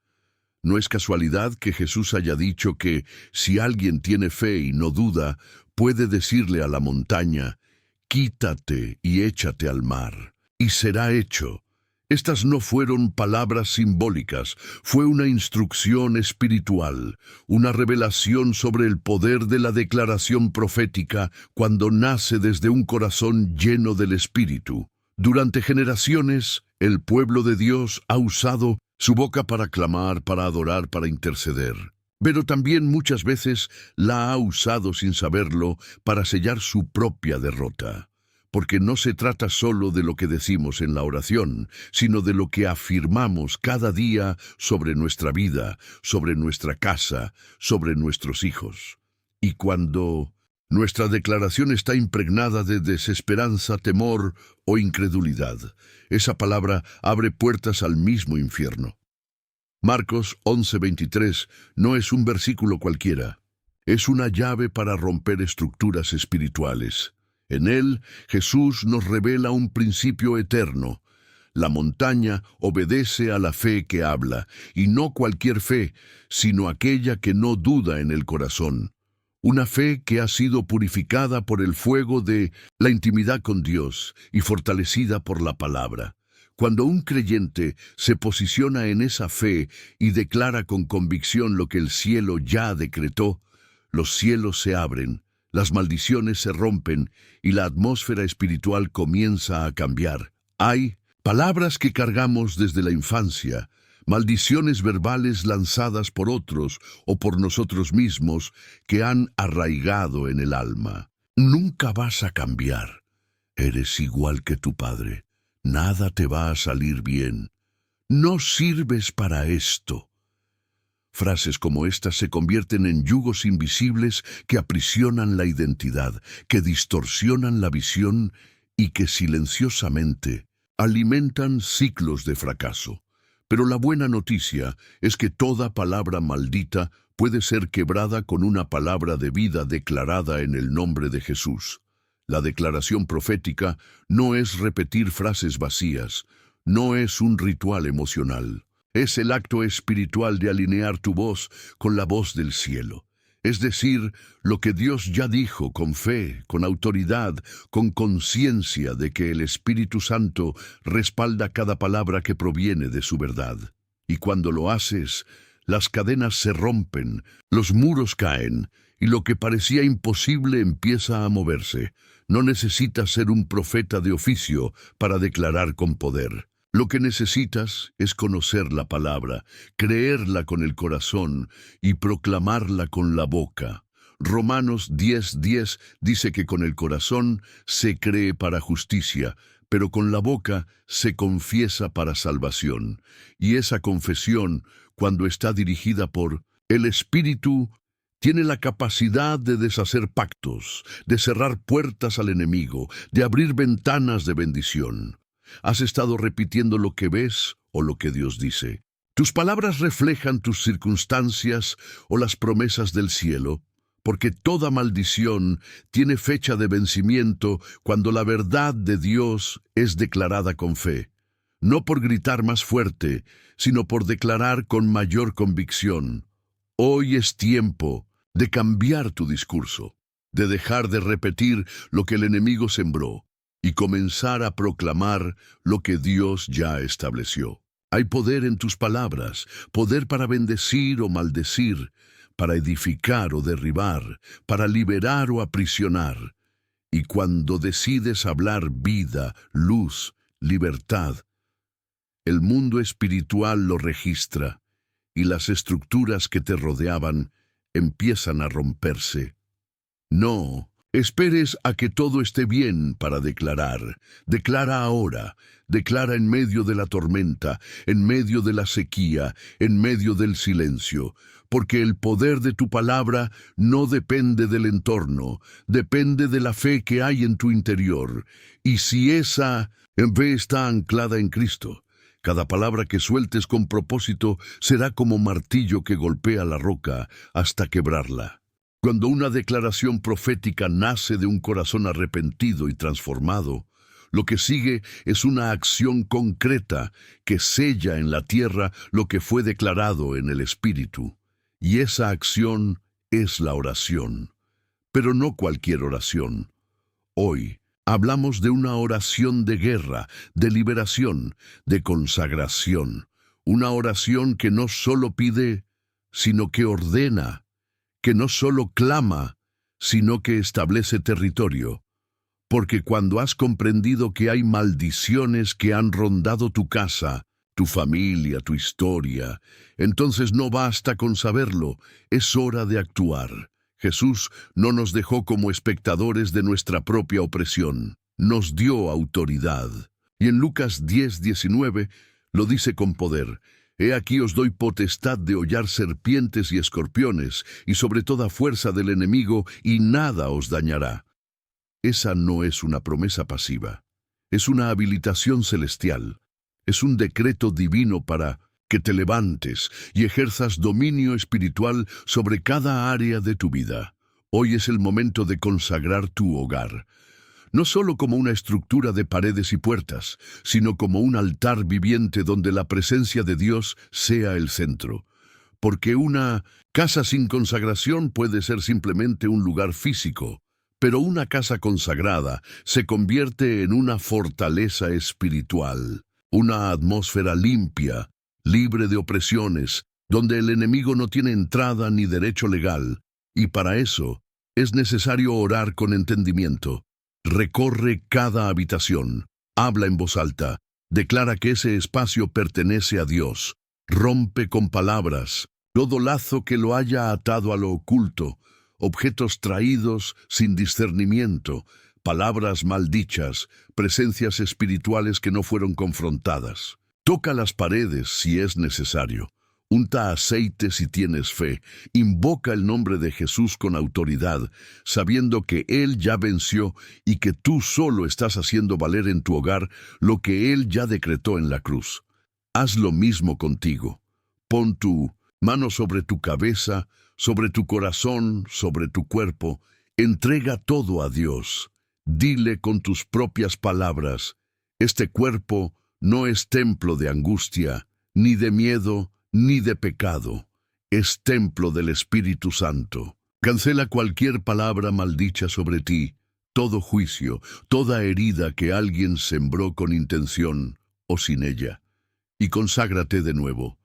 No es casualidad que Jesús haya dicho que si alguien tiene fe y no duda, puede decirle a la montaña, «Quítate y échate al mar», y será hecho. Estas no fueron palabras simbólicas, fue una instrucción espiritual, una revelación sobre el poder de la declaración profética cuando nace desde un corazón lleno del Espíritu. Durante generaciones, el pueblo de Dios ha usado su boca para clamar, para adorar, para interceder. Pero también muchas veces la ha usado sin saberlo para sellar su propia derrota. Porque no se trata solo de lo que decimos en la oración, sino de lo que afirmamos cada día sobre nuestra vida, sobre nuestra casa, sobre nuestros hijos. Y cuando nuestra declaración está impregnada de desesperanza, temor o incredulidad, esa palabra abre puertas al mismo infierno. Marcos 11:23 no es un versículo cualquiera, es una llave para romper estructuras espirituales. En él, Jesús nos revela un principio eterno. La montaña obedece a la fe que habla, y no cualquier fe, sino aquella que no duda en el corazón. Una fe que ha sido purificada por el fuego de la intimidad con Dios y fortalecida por la palabra. Cuando un creyente se posiciona en esa fe y declara con convicción lo que el cielo ya decretó, los cielos se abren, las maldiciones se rompen y la atmósfera espiritual comienza a cambiar. Hay palabras que cargamos desde la infancia, maldiciones verbales lanzadas por otros o por nosotros mismos que han arraigado en el alma. Nunca vas a cambiar. Eres igual que tu padre. Nada te va a salir bien. No sirves para esto. Frases como estas se convierten en yugos invisibles que aprisionan la identidad, que distorsionan la visión y que silenciosamente alimentan ciclos de fracaso. Pero la buena noticia es que toda palabra maldita puede ser quebrada con una palabra de vida declarada en el nombre de Jesús. La declaración profética no es repetir frases vacías, no es un ritual emocional. Es el acto espiritual de alinear tu voz con la voz del cielo. Es decir, lo que Dios ya dijo con fe, con autoridad, con conciencia de que el Espíritu Santo respalda cada palabra que proviene de su verdad. Y cuando lo haces, las cadenas se rompen, los muros caen, y lo que parecía imposible empieza a moverse. No necesitas ser un profeta de oficio para declarar con poder. Lo que necesitas es conocer la palabra, creerla con el corazón y proclamarla con la boca. Romanos 10:10 dice que con el corazón se cree para justicia, pero con la boca se confiesa para salvación. Y esa confesión, cuando está dirigida por el Espíritu, tiene la capacidad de deshacer pactos, de cerrar puertas al enemigo, de abrir ventanas de bendición. ¿Has estado repitiendo lo que ves o lo que Dios dice? ¿Tus palabras reflejan tus circunstancias o las promesas del cielo? Porque toda maldición tiene fecha de vencimiento cuando la verdad de Dios es declarada con fe. No por gritar más fuerte, sino por declarar con mayor convicción. Hoy es tiempo de cambiar tu discurso, de dejar de repetir lo que el enemigo sembró. y comenzar a proclamar lo que Dios ya estableció. Hay poder en tus palabras, poder para bendecir o maldecir, para edificar o derribar, para liberar o aprisionar. Y cuando decides hablar vida, luz, libertad, el mundo espiritual lo registra y las estructuras que te rodeaban empiezan a romperse. No esperes a que todo esté bien para declarar. Declara ahora, declara en medio de la tormenta, en medio de la sequía, en medio del silencio, porque el poder de tu palabra no depende del entorno, depende de la fe que hay en tu interior. Y si esa fe está anclada en Cristo, cada palabra que sueltes con propósito será como martillo que golpea la roca hasta quebrarla. Cuando una declaración profética nace de un corazón arrepentido y transformado, lo que sigue es una acción concreta que sella en la tierra lo que fue declarado en el Espíritu. Y esa acción es la oración. Pero no cualquier oración. Hoy hablamos de una oración de guerra, de liberación, de consagración. Una oración que no solo pide, sino que ordena, que no solo clama, sino que establece territorio. Porque cuando has comprendido que hay maldiciones que han rondado tu casa, tu familia, tu historia, entonces no basta con saberlo, es hora de actuar. Jesús no nos dejó como espectadores de nuestra propia opresión, nos dio autoridad. Y en Lucas 10:19 lo dice con poder: He aquí os doy potestad de hollar serpientes y escorpiones, y sobre toda fuerza del enemigo, y nada os dañará. Esa no es una promesa pasiva, es una habilitación celestial, es un decreto divino para que te levantes y ejerzas dominio espiritual sobre cada área de tu vida. Hoy es el momento de consagrar tu hogar, no solo como una estructura de paredes y puertas, sino como un altar viviente donde la presencia de Dios sea el centro. Porque una casa sin consagración puede ser simplemente un lugar físico, pero una casa consagrada se convierte en una fortaleza espiritual, una atmósfera limpia, libre de opresiones, donde el enemigo no tiene entrada ni derecho legal, y para eso es necesario orar con entendimiento. Recorre cada habitación, habla en voz alta, declara que ese espacio pertenece a Dios, rompe con palabras todo lazo que lo haya atado a lo oculto, objetos traídos sin discernimiento, palabras maldichas, presencias espirituales que no fueron confrontadas. Toca las paredes si es necesario. Unta aceite si tienes fe. Invoca el nombre de Jesús con autoridad, sabiendo que Él ya venció y que tú solo estás haciendo valer en tu hogar lo que Él ya decretó en la cruz. Haz lo mismo contigo. Pon tu mano sobre tu cabeza, sobre tu corazón, sobre tu cuerpo. Entrega todo a Dios. Dile con tus propias palabras: este cuerpo no es templo de angustia, ni de miedo, ni de pecado. Es templo del Espíritu Santo. Cancela cualquier palabra maldicha sobre ti, todo juicio, toda herida que alguien sembró con intención o sin ella, y conságrate de nuevo.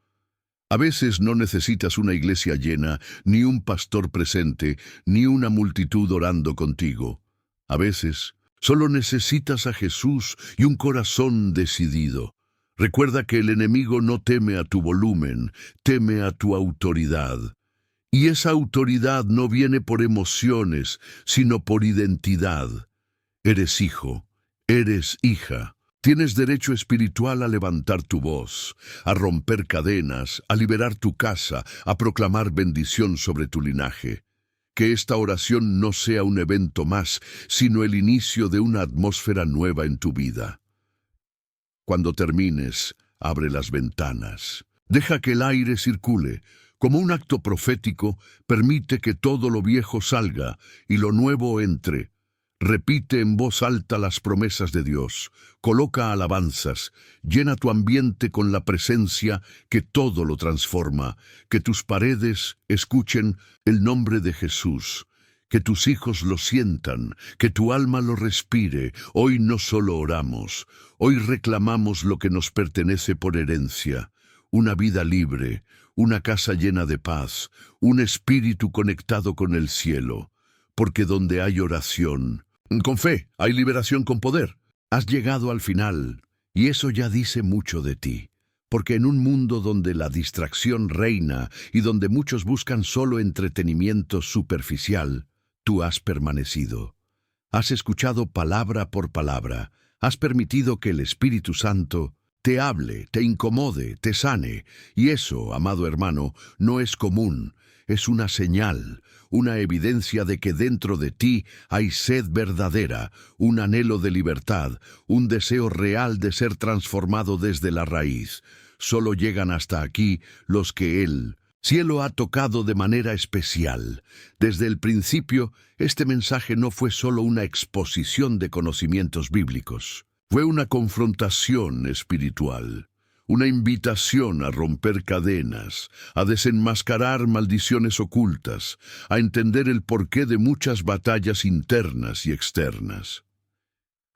A veces no necesitas una iglesia llena, ni un pastor presente, ni una multitud orando contigo. A veces solo necesitas a Jesús y un corazón decidido. Recuerda que el enemigo no teme a tu volumen, teme a tu autoridad. Y esa autoridad no viene por emociones, sino por identidad. Eres hijo, eres hija. Tienes derecho espiritual a levantar tu voz, a romper cadenas, a liberar tu casa, a proclamar bendición sobre tu linaje. Que esta oración no sea un evento más, sino el inicio de una atmósfera nueva en tu vida. Cuando termines, abre las ventanas. Deja que el aire circule. Como un acto profético, permite que todo lo viejo salga y lo nuevo entre. Repite en voz alta las promesas de Dios. Coloca alabanzas. Llena tu ambiente con la presencia que todo lo transforma. Que tus paredes escuchen el nombre de Jesús. Que tus hijos lo sientan, que tu alma lo respire. Hoy no solo oramos, hoy reclamamos lo que nos pertenece por herencia. Una vida libre, una casa llena de paz, un espíritu conectado con el cielo. Porque donde hay oración, con fe, hay liberación con poder. Has llegado al final, y eso ya dice mucho de ti. Porque en un mundo donde la distracción reina y donde muchos buscan solo entretenimiento superficial, tú has permanecido. Has escuchado palabra por palabra. Has permitido que el Espíritu Santo te hable, te incomode, te sane. Y eso, amado hermano, no es común. Es una señal, una evidencia de que dentro de ti hay sed verdadera, un anhelo de libertad, un deseo real de ser transformado desde la raíz. Solo llegan hasta aquí los que el cielo ha tocado de manera especial. Desde el principio, este mensaje no fue solo una exposición de conocimientos bíblicos. Fue una confrontación espiritual. Una invitación a romper cadenas, a desenmascarar maldiciones ocultas, a entender el porqué de muchas batallas internas y externas.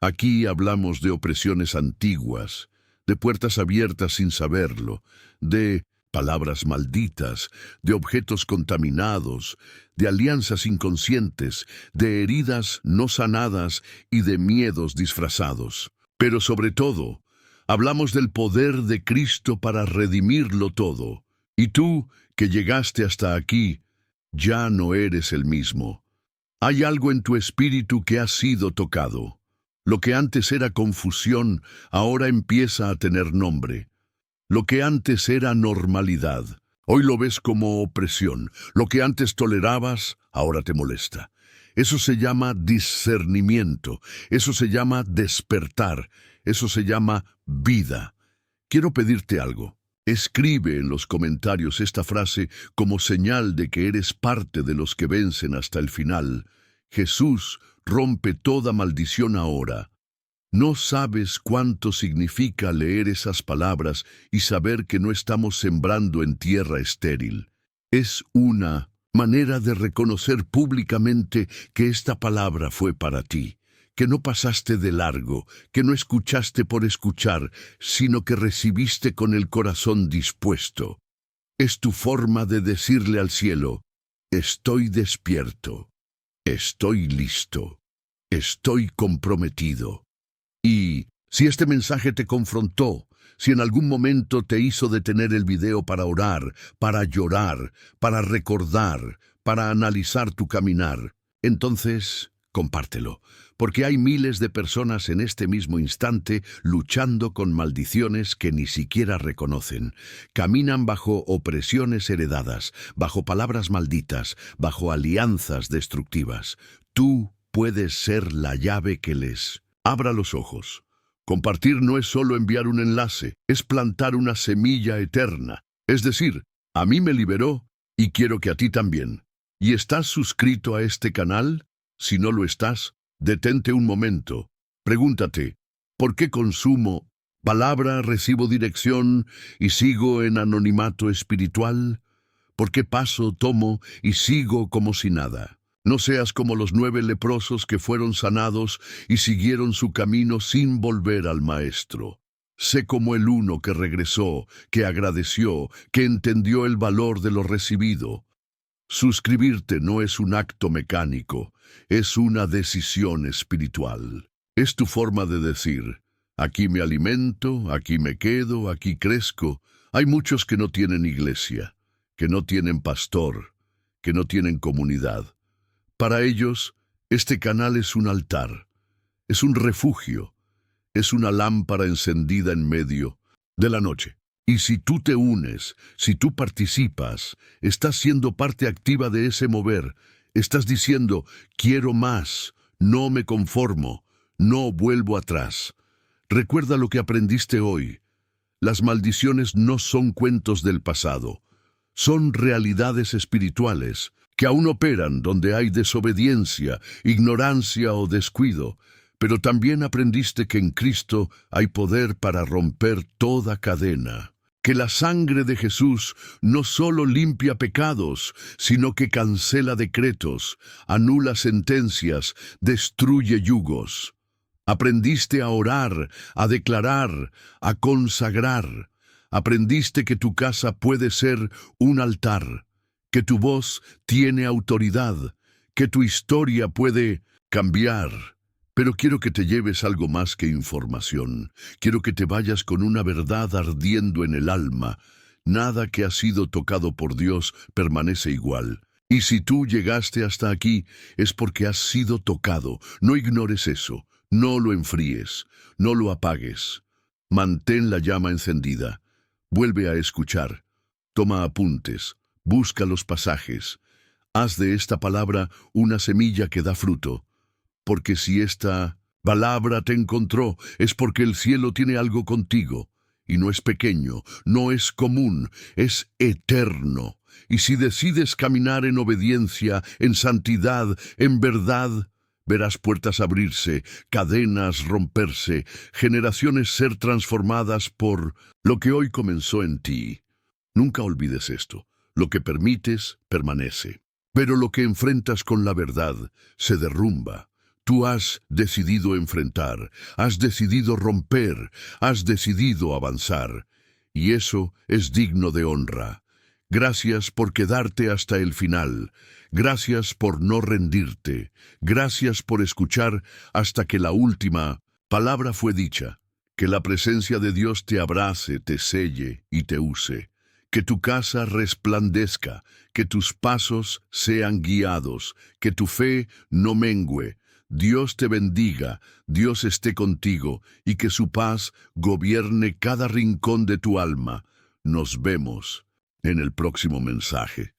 Aquí hablamos de opresiones antiguas, de puertas abiertas sin saberlo, de palabras malditas, de objetos contaminados, de alianzas inconscientes, de heridas no sanadas y de miedos disfrazados. Pero sobre todo, hablamos del poder de Cristo para redimirlo todo. Y tú, que llegaste hasta aquí, ya no eres el mismo. Hay algo en tu espíritu que ha sido tocado. Lo que antes era confusión, ahora empieza a tener nombre. Lo que antes era normalidad, hoy lo ves como opresión. Lo que antes tolerabas, ahora te molesta. Eso se llama discernimiento, eso se llama despertar, eso se llama vida. Quiero pedirte algo. Escribe en los comentarios esta frase como señal de que eres parte de los que vencen hasta el final. Jesús rompe toda maldición ahora. No sabes cuánto significa leer esas palabras y saber que no estamos sembrando en tierra estéril. Es una manera de reconocer públicamente que esta palabra fue para ti, que no pasaste de largo, que no escuchaste por escuchar, sino que recibiste con el corazón dispuesto. Es tu forma de decirle al cielo: estoy despierto, estoy listo, estoy comprometido. Y si este mensaje te confrontó, si en algún momento te hizo detener el video para orar, para llorar, para recordar, para analizar tu caminar, entonces compártelo, porque hay miles de personas en este mismo instante luchando con maldiciones que ni siquiera reconocen. Caminan bajo opresiones heredadas, bajo palabras malditas, bajo alianzas destructivas. Tú puedes ser la llave que les abra los ojos. Compartir no es solo enviar un enlace, es plantar una semilla eterna. Es decir, a mí me liberó y quiero que a ti también. ¿Y estás suscrito a este canal? Si no lo estás, detente un momento. Pregúntate, ¿por qué consumo palabra, recibo dirección y sigo en anonimato espiritual? ¿Por qué paso, tomo y sigo como si nada? No seas como los 9 leprosos que fueron sanados y siguieron su camino sin volver al Maestro. Sé como el uno que regresó, que agradeció, que entendió el valor de lo recibido. Suscribirte no es un acto mecánico, es una decisión espiritual. Es tu forma de decir: aquí me alimento, aquí me quedo, aquí crezco. Hay muchos que no tienen iglesia, que no tienen pastor, que no tienen comunidad. Para ellos, este canal es un altar, es un refugio, es una lámpara encendida en medio de la noche. Y si tú te unes, si tú participas, estás siendo parte activa de ese mover. Estás diciendo: quiero más, no me conformo, no vuelvo atrás. Recuerda lo que aprendiste hoy. Las maldiciones no son cuentos del pasado, son realidades espirituales que aún operan donde hay desobediencia, ignorancia o descuido, pero también aprendiste que en Cristo hay poder para romper toda cadena. que la sangre de Jesús no solo limpia pecados, sino que cancela decretos, anula sentencias, destruye yugos. Aprendiste a orar, a declarar, a consagrar. Aprendiste que tu casa puede ser un altar, que tu voz tiene autoridad, que tu historia puede cambiar. Pero quiero que te lleves algo más que información. Quiero que te vayas con una verdad ardiendo en el alma. Nada que ha sido tocado por Dios permanece igual. Y si tú llegaste hasta aquí, es porque has sido tocado. No ignores eso. No lo enfríes. No lo apagues. Mantén la llama encendida. Vuelve a escuchar. Toma apuntes. Busca los pasajes. Haz de esta palabra una semilla que da fruto. Porque si esta palabra te encontró, es porque el cielo tiene algo contigo. Y no es pequeño, no es común, es eterno. Y si decides caminar en obediencia, en santidad, en verdad, verás puertas abrirse, cadenas romperse, generaciones ser transformadas por lo que hoy comenzó en ti. Nunca olvides esto. Lo que permites, permanece. Pero lo que enfrentas con la verdad, se derrumba. Tú has decidido enfrentar, has decidido romper, has decidido avanzar. Y eso es digno de honra. Gracias por quedarte hasta el final. Gracias por no rendirte. Gracias por escuchar hasta que la última palabra fue dicha. Que la presencia de Dios te abrace, te selle y te use. Que tu casa resplandezca, que tus pasos sean guiados, que tu fe no mengüe. Dios te bendiga, Dios esté contigo, y que su paz gobierne cada rincón de tu alma. Nos vemos en el próximo mensaje.